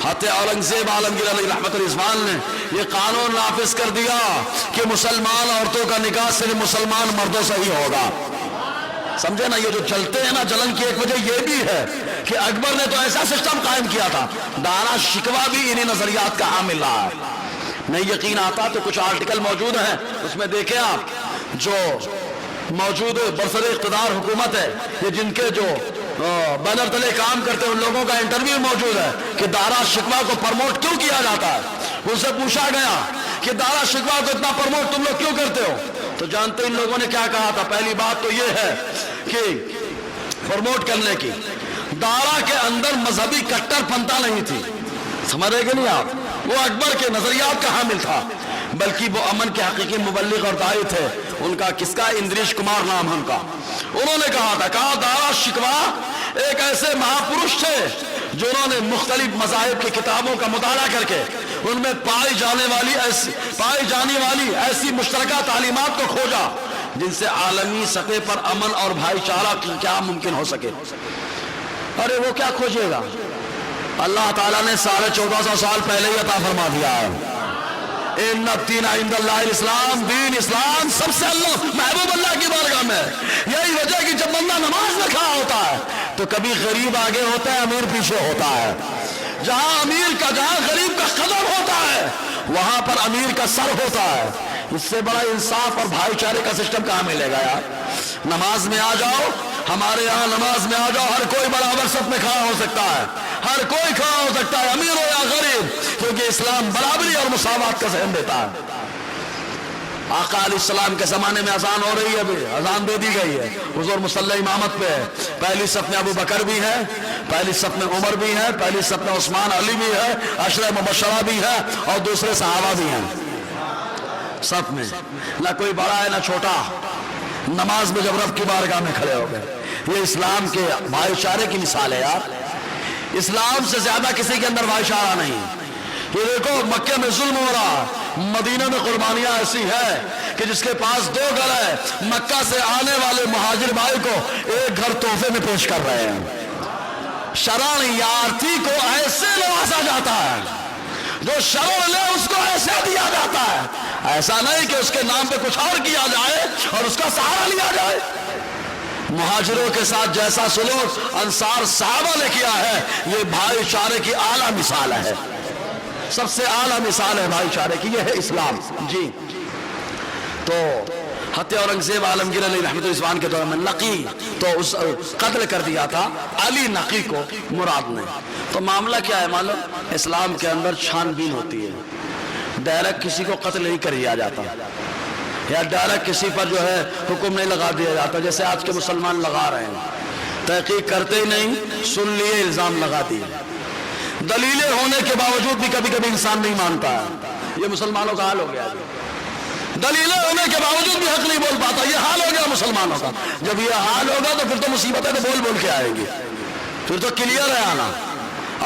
حضرت اورنگزیب عالمگیر علیہ رحمت الرضوان نے یہ قانون نافذ کر دیا کہ مسلمان عورتوں کا نکاح صرف مسلمان مردوں سے ہی ہوگا. سمجھے نا، یہ جو جلتے ہیں نا، جلن کی ایک وجہ یہ بھی ہے کہ اکبر نے تو ایسا سسٹم قائم کیا تھا. دارا شکوہ بھی انہی نظریات کا حامل رہا ہے. نہیں یقین آتا تو کچھ آرٹیکل موجود ہیں، اس میں دیکھیں آپ، جو موجود برسر اقتدار حکومت ہے، یہ جن کے جو بینر تلے کام کرتے ہیں ان لوگوں کا انٹرویو موجود ہے کہ دارا شکوہ کو پرموٹ کیوں کیا جاتا ہے. ان سے پوچھا گیا کہ دارا شکوہ کو اتنا پرموٹ تم لوگ کیوں کرتے ہو، تو جانتے ان لوگوں نے کیا کہا تھا؟ پہلی بات تو یہ ہے کہ پرموٹ کرنے کی دارا کے اندر مذہبی کٹر پنتا نہیں تھی. سمجھ رہے کہ نہیں آپ؟ وہ اکبر کے نظریات کا حامل تھا، بلکہ وہ امن کے حقیقی مبلغ اور داعی تھے. ان کا کس کا؟ اندریش کمار نام ہے ان کا. انہوں نے کہا دارا شکوہ ایک ایسے مہاپرش تھے جنہوں نے مختلف مذاہب کی کتابوں کا مطالعہ کر کے ان میں پائی جانے والی ایسی مشترکہ تعلیمات کو کھوجا جن سے عالمی سطح پر امن اور بھائی چارہ کیا ممکن ہو سکے. ارے وہ کیا کھوجے گا؟ اللہ تعالیٰ نے 1450 سال پہلے ہی عطا فرما دیا ہے. ان الدین عند اللہ الاسلام، دین اسلام سب سے اللہ محبوب اللہ کی بارگاہ میں. یہی وجہ کہ جب بندہ نماز میں کھڑا ہوتا ہے تو کبھی غریب آگے ہوتا ہے، امیر پیچھے ہوتا ہے. جہاں غریب کا قدم ہوتا ہے وہاں پر امیر کا سر ہوتا ہے. اس سے بڑا انصاف اور بھائی چارے کا سسٹم کہاں ملے گا یار؟ نماز میں آ جاؤ، ہمارے یہاں نماز میں آ جاؤ، ہر کوئی برابر صف میں کھڑا ہو سکتا ہے، ہر کوئی کھڑا ہو سکتا ہے، امیر ہو یا غریب، کیونکہ اسلام برابری اور مساوات کا ذہن دیتا ہے. آقا علیہ السلام کے زمانے میں اذان ہو رہی ہے، ابھی اذان دے دی گئی ہے، حضور مصلی امامت پہ ہے. پہلی صف میں ابو بکر بھی ہے، پہلی صف میں عمر بھی ہے، پہلی صف میں عثمان علی بھی ہے، عشرہ مبشرہ بھی ہے، اور دوسرے صحابہ بھی ہیں صف میں. نہ کوئی بڑا ہے نہ چھوٹا. نماز میں جب رب کی بارگاہ میں کھڑے ہو گئے، یہ اسلام کے بھائی چارے کی مثال ہے یار. اسلام سے زیادہ کسی کے اندر بھائی چارہ نہیں. یہ دیکھو مکہ میں ظلم ہو رہا، مدینہ میں قربانیاں ایسی ہے کہ جس کے پاس 2 گھر ہے، مکہ سے آنے والے مہاجر بھائی کو 1 گھر تحفے میں پیش کر رہے ہیں. شرانیارتھی کو ایسے نوازا جاتا ہے، جو شرع لے اس کو ایسے دیا جاتا ہے. ایسا نہیں کہ اس کے نام پہ کچھ اور کیا جائے اور اس کا سہارا لیا جائے. مہاجروں کے ساتھ جیسا سلوک انصار صحابہ نے کیا ہے، یہ بھائی چارے کی اعلیٰ مثال ہے، سب سے اعلیٰ مثال ہے بھائی چارے کی، یہ ہے اسلام. جی تو حضرت اورنگزیب عالمگیر علیہ رحمت الرضوان کے دور میں نقی تو اس قتل کر دیا تھا علی نقی کو مراد نے. تو معاملہ کیا ہے معلوم؟ اسلام کے اندر چھان بین ہوتی ہے. ڈائریکٹ کسی کو قتل نہیں کر دیا جاتا، یا ڈائریکٹ کسی پر جو ہے حکم نہیں لگا دیا جاتا جیسے آج کے مسلمان لگا رہے ہیں. تحقیق کرتے ہی نہیں، سن لیے الزام لگا دیے. دلیلیں ہونے کے باوجود بھی کبھی کبھی انسان نہیں مانتا ہے. یہ مسلمانوں کا حال ہو گیا. دلیلیں ہونے کے باوجود بھی حق نہیں بول پاتا، یہ حال ہو گیا مسلمانوں کا. جب یہ حال ہوگا تو پھر تو مصیبتیں تو بول بول کے آئیں گی، پھر تو کلیئر ہے آنا.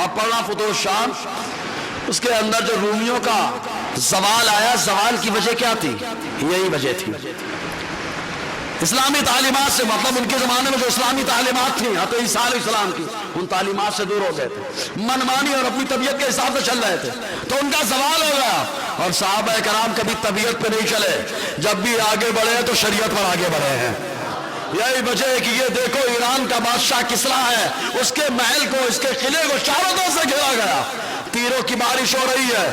آپ پڑھنا فتوح شام، اس کے اندر جو رومیوں کا زوال آیا، زوال کی وجہ کیا تھی؟ یہی وجہ تھی اسلامی تعلیمات سے. مطلب ان کے زمانے میں جو اسلامی تعلیمات تھیں حضرت عیسیٰ علیہ السلام کی، ان تعلیمات سے دور ہو گئے تھے، من مانی اور اپنی طبیعت کے حساب سے چل رہے تھے، تو ان کا زوال ہو گیا. اور صحابہ کرام کبھی طبیعت پہ نہیں چلے، جب بھی آگے بڑھے تو شریعت پر آگے بڑھے ہیں. یہی وجہ ہے کہ یہ دیکھو ایران کا بادشاہ کسرا ہے، اس کے محل کو، اس کے قلعے کو چاروں طرف سے گھیرا گیا، تیروں کی بارش ہو رہی ہے،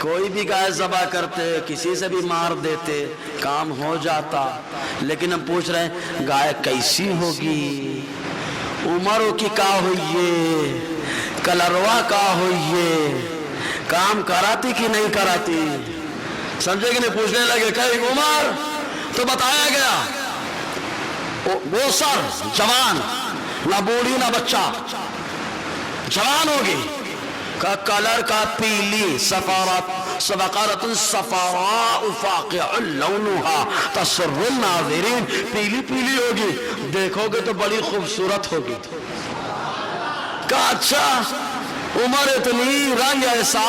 کوئی بھی گائے ذبح کرتے, کسی سے بھی مار دیتے, کام ہو جاتا. لیکن ہم پوچھ رہے ہیں گائے کیسی ہوگی, عمروں کی کا ہوئیے, کلروا کا ہوئیے, کام کراتی کہ نہیں کراتی. سمجھے کہ نہیں؟ پوچھنے لگے کہ عمر تو بتایا گیا وہ سر جوان, نہ بوڑھی نہ بچہ, جوان ہوگی, کا کلر کا پیلی, سفارت صفراء فاقع لونها تسر الناظرین, پیلی پیلی ہوگی, دیکھو گے تو بڑی خوبصورت ہوگی. کہا اچھا عمر اتنی رنگ ایسا,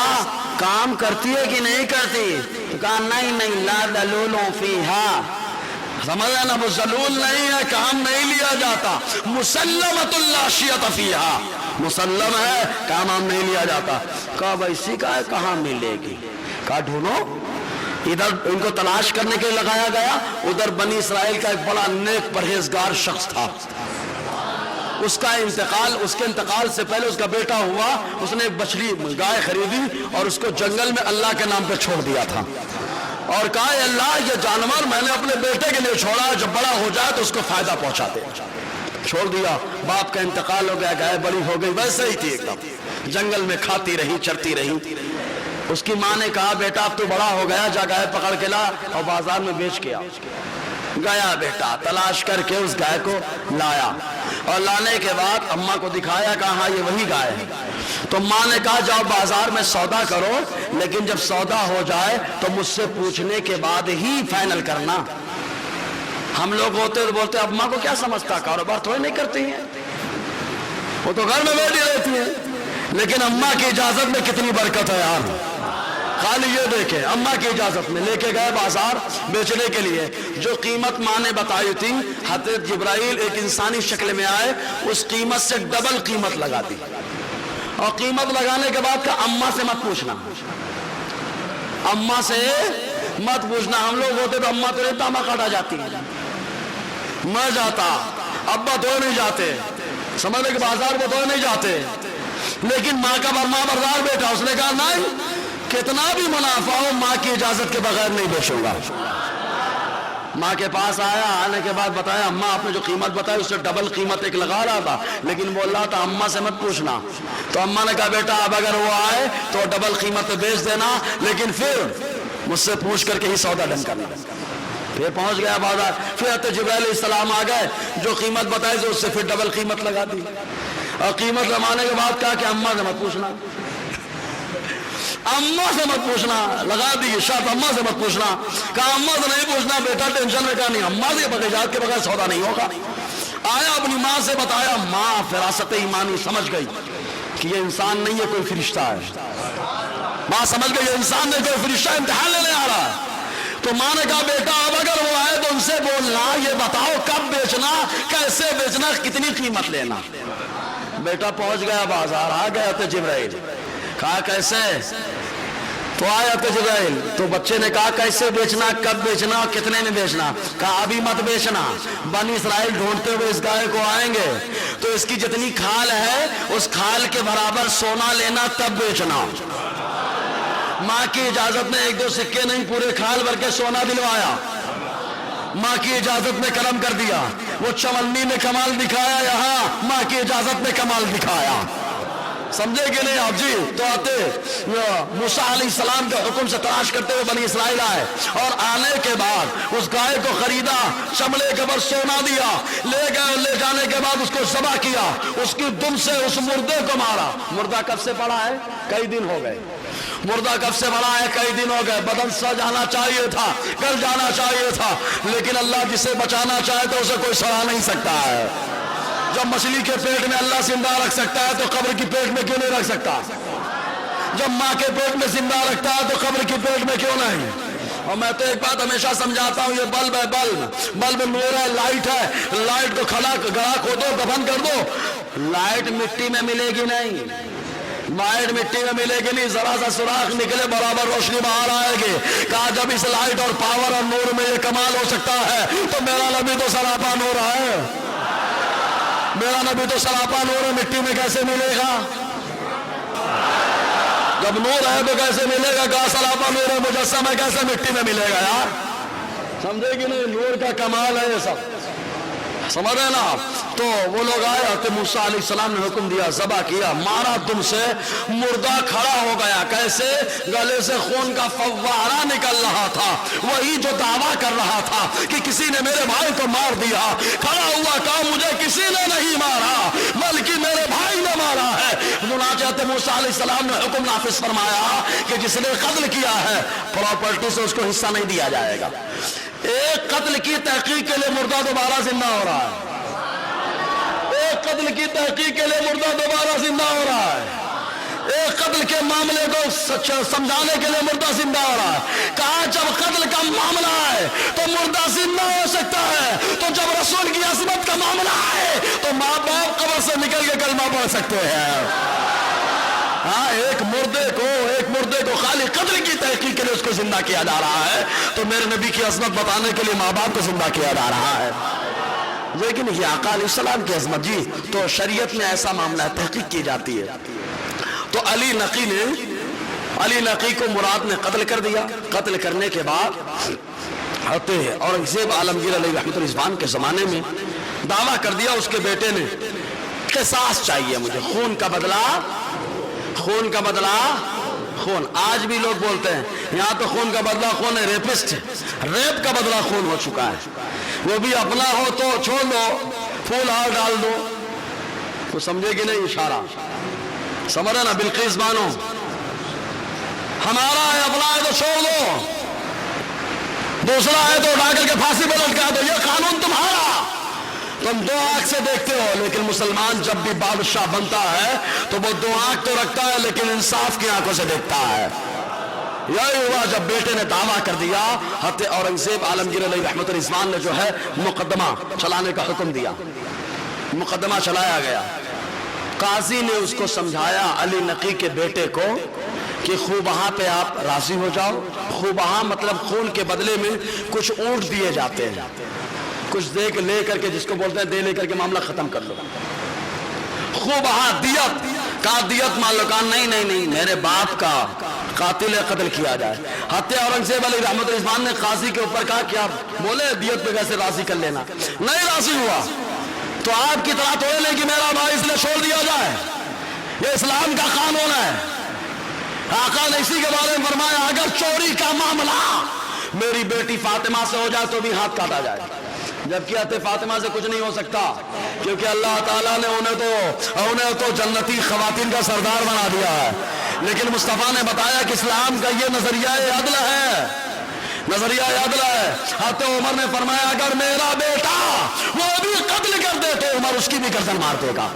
کام کرتی ہے کہ نہیں کرتی؟ تو کہا نہیں لا دلول فیہا, سمجھا نا, وہ ذلول نہیں ہے, کام نہیں لیا جاتا. مسلمۃ لا شیۃ فیہا, مسلم ہے, کام ہم نہیں لیا جاتا. کہا ویسی کا ہے, کہاں ملے گی؟ کہا ڈھونڈو. ادھر ان کو تلاش کرنے کے لیے لگایا گیا, ادھر بنی اسرائیل کا ایک بڑا نیک پرہیزگار شخص تھا, اس کا انتقال, اس کے انتقال سے پہلے اس کا بیٹا ہوا, اس نے ایک بچڑی گائے خریدی اور اس کو جنگل میں اللہ کے نام پہ چھوڑ دیا تھا, اور کہا اے اللہ یہ جانور میں نے اپنے بیٹے کے لیے چھوڑا, جب بڑا ہو جائے تو اس کو فائدہ پہنچا دے. چھوڑ دیا, باپ کا انتقال ہو گیا, گائے بڑی ہو گئی, ویسے ہی تھی ایک دم, جنگل میں کھاتی رہی, چرتی رہی. اس کی ماں نے کہا بیٹا اب تو بڑا ہو گیا, جا گائے پکڑ کے لا اور بازار میں بیچ کے آ. گیا بیٹا, تلاش کر کے اس گائے کو لایا, اور لانے کے بعد اماں کو دکھایا, کہا ہاں یہ وہی گائے ہے. تو ماں نے کہا جاؤ بازار میں سودا کرو, لیکن جب سودا ہو جائے تو مجھ سے پوچھنے کے بعد ہی فائنل کرنا. ہم لوگ ہوتے تو بولتے اماں کو کیا سمجھتا, کاروبار تھوڑے نہیں کرتی ہیں, وہ تو گھر میں بیٹھی رہتی ہیں. لیکن اماں کی اجازت میں کتنی برکت ہے یار. خالی یہ دیکھیں, اماں کی اجازت میں لے کے گئے بازار بیچنے کے لیے. جو قیمت ماں نے بتائی تھی, حضرت جبرائیل ایک انسانی شکل میں آئے, اس قیمت سے ڈبل قیمت لگا دی. اور قیمت لگانے کے بعد کہا اماں سے مت پوچھنا, اماں سے مت پوچھنا. ہم لوگ ہوتے تو اماں تو ریتا ماں کاٹا جاتی, میں جاتا, ابا تو نہیں جاتے, سمجھ لے کہ بازار میں تو نہیں جاتے. لیکن ماں کا ماں بردار بیٹا, اس نے کہا نہیں, کتنا بھی منافع ہو ماں کی اجازت کے بغیر نہیں بیچوں گا. ماں کے پاس آیا, آنے کے بعد بتایا اماں آپ نے جو قیمت بتائی اس سے ڈبل قیمت ایک لگا رہا تھا, لیکن بول رہا تھا اماں سے مت پوچھنا. تو اماں نے کہا بیٹا اب اگر وہ آئے تو ڈبل قیمت پہ بیچ دینا, لیکن پھر مجھ سے پوچھ کر کے ہی سودا ڈن کرنا. پھر پہنچ گیا بازار, پھر حضرت جبرائیل علیہ السلام آ گئے, جو قیمت بتائی تو اس سے پھر ڈبل قیمت لگا دی. اور قیمت لگانے کے بعد کہا کہ اماں سے مت پوچھنا, اماں سے مت پوچھنا, لگا دی شرط اماں سے مت پوچھنا. کہا اماں سے نہیں پوچھنا بیٹا, ٹینشن میں. کہا نہیں, اماں سے بغیر کے بغیر سودا نہیں ہوگا. آیا اپنی ماں سے بتایا, ماں فراست ایمانی سمجھ گئی کہ یہ انسان نہیں ہے, کوئی فرشتہ ہے. ماں سمجھ گئی یہ انسان نہیں, کوئی فرشتہ امتحان لینے آ رہا ہے. تو ماں نے کہا بیٹا اب اگر وہ آئے تو ان سے بولنا, یہ بتاؤ کب بیچنا, کیسے بیچنا, کتنی قیمت لینا. بیٹا پہنچ گیا بازار, آ گیا تو جبرائیل. کہا کیسے؟ تو آیا تو جبرائیل, تو بچے نے کہا کیسے بیچنا, کب بیچنا, کتنے میں بیچنا. کہا ابھی مت بیچنا, بنی اسرائیل ڈھونڈتے ہوئے اس گائے کو آئیں گے تو اس کی جتنی کھال ہے اس کھال کے برابر سونا لینا, تب بیچنا. ماں کی اجازت میں 1-2 سکے نہیں, پورے کھال بھر کے سونا دلوایا. ماں کی اجازت میں کرم کر دیا. وہ چمنی میں کمال دکھایا, یہاں ماں کی اجازت میں کمال دکھایا. سمجھے کہ نہیں آپ جی؟ تو آتے موسیٰ علیہ السلام کے حکم سے تلاش کرتے ہوئے بنی اسرائیل آئے, اور آنے کے بعد اس گائے کو خریدا, چمڑے کے اوپر سونا دیا, لے گئے. لے جانے کے بعد اس کو ذبح کیا, اس کی دم سے اس مردے کو مارا. مردہ کب سے پڑا ہے؟ کئی دن ہو گئے. مردہ کب سے بڑا ہے؟ کئی دن ہو گئے. بدن سڑ جانا چاہیے تھا, گل جانا چاہیے تھا, لیکن اللہ جسے بچانا چاہے تو اسے کوئی سڑا نہیں سکتا ہے. جب مچھلی کے پیٹ میں اللہ زندہ رکھ سکتا ہے تو قبر کی پیٹ میں کیوں نہیں رکھ سکتا؟ جب ماں کے پیٹ میں زندہ رکھتا ہے تو قبر کی پیٹ میں کیوں نہیں؟ اور میں تو ایک بات ہمیشہ سمجھاتا ہوں, یہ بلب ہے, بلب نور ہے, لائٹ ہے, لائٹ کو گڑھا کھودو, دفن کر دو, لائٹ مٹی میں ملے گی نہیں, لائٹ مٹی میں ملے گی نہیں, ذرا سا سوراخ نکلے برابر روشنی باہر آئے گی. کہا جب اس لائٹ اور پاور اور نور میں یہ کمال ہو سکتا ہے تو میرا نبی تو سراپا نور ہے, میرا نبی تو سراپا نور ہے, مٹی میں کیسے ملے گا؟ جب نور ہے تو کیسے ملے گا؟ کا سلاپا نور مجسم ہے، کیسے مٹی میں ملے گا یار؟ سمجھے کہ نہیں؟ نور کا کمال ہے یہ سب، سمجھ رہے نا؟ تو وہ لوگ آئے، حضرت موسیٰ علیہ السلام نے حکم دیا، ذبح کیا، مارا دم سے، مردہ کھڑا ہو گیا۔ کیسے؟ گلے سے خون کا فوارہ نکل رہا تھا، وہی جو دعویٰ کر رہا تھا کہ کسی نے میرے بھائی کو مار دیا، کھڑا ہوا کہا مجھے کسی نے نہیں مارا بلکہ میرے بھائی نے مارا ہے۔ چنانچہ حضرت موسیٰ علیہ السلام نے حکم نافذ فرمایا کہ جس نے قتل کیا ہے پراپرٹی سے اس کو حصہ نہیں دیا جائے گا۔ ایک قتل کی تحقیق کے لیے مردہ دوبارہ زندہ ہو رہا ہے، ایک قتل کی تحقیق کے لیے مردہ دوبارہ زندہ ہو رہا ہے، ایک قتل کے معاملے کو سمجھانے کے لیے مردہ زندہ ہو رہا ہے۔ کہا جب قتل کا معاملہ ہے تو مردہ زندہ ہو سکتا ہے، تو جب رسول کی عصمت کا معاملہ ہے تو ماں باپ قبر سے نکل کے کلمہ پڑھ سکتے ہیں۔ ہاں، ایک مردے کو خالی قتل کی تحقیق کے لیے اس کو زندہ کیا جا رہا ہے، تو میرے نبی کی عظمت بتانے کے لیے ماں باپ کو زندہ کیا جا رہا ہے۔ لیکن یہ آقا علیہ السلام کی عظمت جی، تو شریعت میں ایسا معاملہ ہے، تحقیق کی جاتی ہے۔ تو علی نقی کو مراد نے قتل کر دیا۔ قتل کرنے کے بعد حضرت اورنگزیب عالمگیر علیہ رحمۃ الرضوان کے زمانے میں دعویٰ کر دیا اس کے بیٹے نے، قصاص چاہیے مجھے، خون کا بدلہ۔ آج بھی لوگ بولتے ہیں یہاں تو خون کا بدلہ خون ہے، ریپ کا بدلہ خون ہو چکا ہے، وہ بھی اپنا ہو تو چھوڑ دو، پھول ہار ڈال دو۔ تو سمجھے کہ نہیں اشارہ؟ سمجھ رہے نا؟ بلقیس بانو، ہمارا ہے، اپنا ہے تو چھوڑ دو، دوسرا ہے تو اٹھا کر کے پھانسی پہ لٹکا دو، یہ قانون تمہارا، تم دو آنکھ سے دیکھتے ہو۔ لیکن مسلمان جب بھی بادشاہ بنتا ہے تو وہ دو آنکھ تو رکھتا ہے لیکن انصاف کی آنکھوں سے دیکھتا ہے۔ یہی ہوا جب بیٹے نے دعویٰ کر دیا، حضرت اورنگزیب عالمگیر علیہ رحمۃ الرضوان نے جو ہے مقدمہ چلانے کا حکم دیا۔ مقدمہ چلایا گیا، قاضی نے اس کو سمجھایا علی نقی کے بیٹے کو کہ خوبہاں پہ آپ راضی ہو جاؤ۔ خوبہاں مطلب خون کے بدلے میں کچھ اونٹ دیے جاتے ہیں، کچھ لے کر کے، جس کو بولتے ہیں لے کر کے معاملہ ختم کر لو۔ خوبہاں دیت، کہا دیت مان لو، کہا نہیں، میرے باپ کا قاتل قتل کیا جائے۔ حضرت اورنگزیب علیہ رحمۃ الرضوان نے قاضی کے اوپر کہا کہ آپ بولے دیت پہ کیسے راضی کر لینا، نہیں راضی ہوا تو آپ کی طرح تھوڑے نہیں کہ میرا بھائی اس لیے چھوڑ دیا جائے، یہ اسلام کا قانون ہے۔ آقا نے اسی کے بارے میں فرمایا اگر چوری کا معاملہ میری بیٹی فاطمہ سے ہو جائے تو بھی ہاتھ کاٹا جائے، جبکہ حضرت فاطمہ سے کچھ نہیں ہو سکتا کیونکہ اللہ تعالیٰ نے انہیں تو جنتی خواتین کا سردار بنا دیا ہے۔ لیکن مصطفیٰ نے بتایا کہ اسلام کا یہ نظریہ عدل ہے، حضرت عمر نے فرمایا اگر میرا بیٹا وہ بھی قتل کر دے تو عمر اس کی بھی گردن مار دے گا۔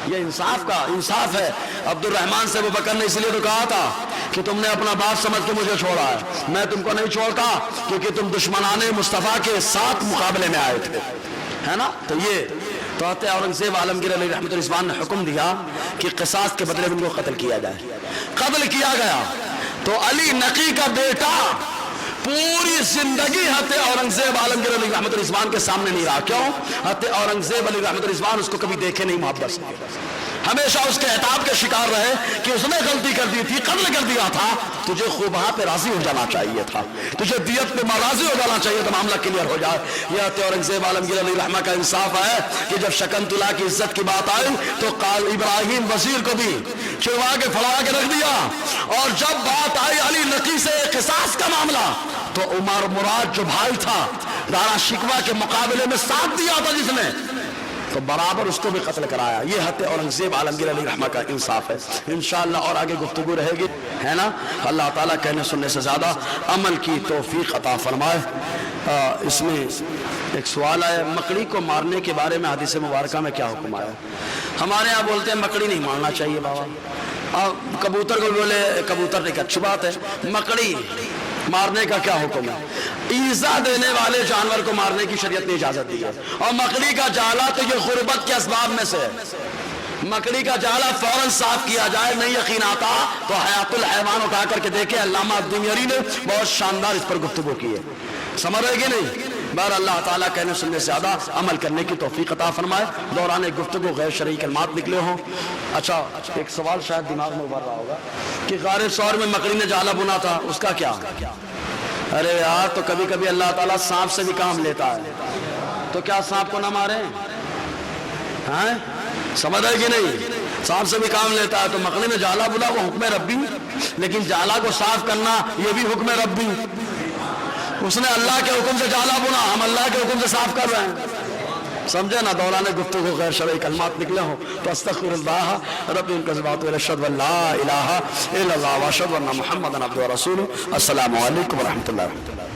یہ انصاف ہے۔ عبد الرحمن سے ابو بکر نے اس لیے تو کہا تھا کہ تم نے اپنا باپ سمجھ کے مجھے چھوڑا ہے، میں تم کو نہیں چھوڑتا کیونکہ تم دشمنان مصطفیٰ کے ساتھ مقابلے میں آئے تھے، ہے نا؟ تو حضرت اورنگزیب عالمگیر علیہ رحمۃ الرضوان نے حکم دیا کہ قصاص کے بدلے میں ان کو قتل کیا جائے۔ قتل کیا گیا تو علی نقی کا بیٹا پوری زندگی حضرت اورنگزیب عالمگیر علیہ رحمۃ الرضوان کے سامنے نہیں رہا۔ کیوں؟ حضرت اورنگزیب علیہ رحمۃ الرضوان اس کو کبھی دیکھے نہیں محبت سے، ہمیشہ اس کے عتاب کے شکار رہے کہ اس نے غلطی کر دی تھی، قتل کر دیا تھا، تجھے خوبہاں پہ راضی ہو جانا چاہیے تھا، تجھے دیت پہ راضی ہو جانا چاہیے تو معاملہ کلیئر ہو جائے۔ یہ حضرت اورنگزیب عالمگیر علیہ رحمہ کا انصاف ہے کہ جب شکنتلہ کی عزت کی بات آئی تو ابراہیم وزیر کو بھی چھڑوا کے پھڑا کے رکھ دیا، اور جب بات آئی علی نقی سے قصاص کا معاملہ تو عمر مراد جو بھائی تھا دارا شکوہ کے مقابلے میں ساتھ دیا تھا جس نے، تو برابر اس کو بھی قتل کرایا۔ یہ حضرت اورنگزیب عالمگیر علیہ رحمہ کا انصاف ہے۔ انشاءاللہ اور آگے گفتگو رہے گی، ہے نا؟ اللہ تعالیٰ کہنے سننے سے زیادہ عمل کی توفیق عطا فرمائے۔ اس میں ایک سوال آیا، مکڑی کو مارنے کے بارے میں حدیث مبارکہ میں کیا حکم آیا؟ ہمارے ہاں بولتے ہیں مکڑی نہیں مارنا چاہیے بابا، کبوتر کو بولے کبوتر ایک اچھی بات ہے، مکڑی مارنے کا کیا حکم ہے؟ ایذا دینے والے جانور کو مارنے کی شریعت نے اجازت دی ہے، اور مکڑی کا جالا تو یہ غربت کے اسباب میں سے ہے۔ مکڑی کا جالا فوراً صاف کیا جائے، نہیں یقین آتا تو حیات الحیوان اٹھا کر کے دیکھیں، علامہ الدینیری نے بہت شاندار اس پر گفتگو کی ہے، سمجھ رہے کہ نہیں؟ بہر اللہ تعالیٰ کہنے سننے سے زیادہ عمل کرنے کی توفیق عطا فرمائے. دوران گفتگو غیر شرعی کلمات نکلے ہوں. اچھا ایک سوال شاید دماغ میں ابھر رہا ہوگا کہ غار ثور میں مکڑی نے جالا بنا تھا, اس کا کیا؟ ارے یار تو کبھی کبھی اللہ تعالیٰ سانپ سے بھی کام لیتا ہے, تو کیا سانپ کو نہ مارے؟ ہاں سمجھ رہے کہ نہیں؟ سانپ سے بھی کام لیتا ہے. تو مکڑی نے جالا بنا وہ حکم ربی, لیکن جالا کو صاف کرنا یہ بھی حکم ربی. اس نے اللہ کے حکم سے جالا بنا, ہم اللہ کے حکم سے صاف کر رہے ہیں. سمجھے نا؟ دوران گفتگو غیر شرعی کلمات نکلے ہوں تو استغفر اللہ ربی الکذبات اشہد ان لا الہ الا اللہ واشہد ان محمدا عبدہ ورسولہ. السلام علیکم ورحمۃ اللہ.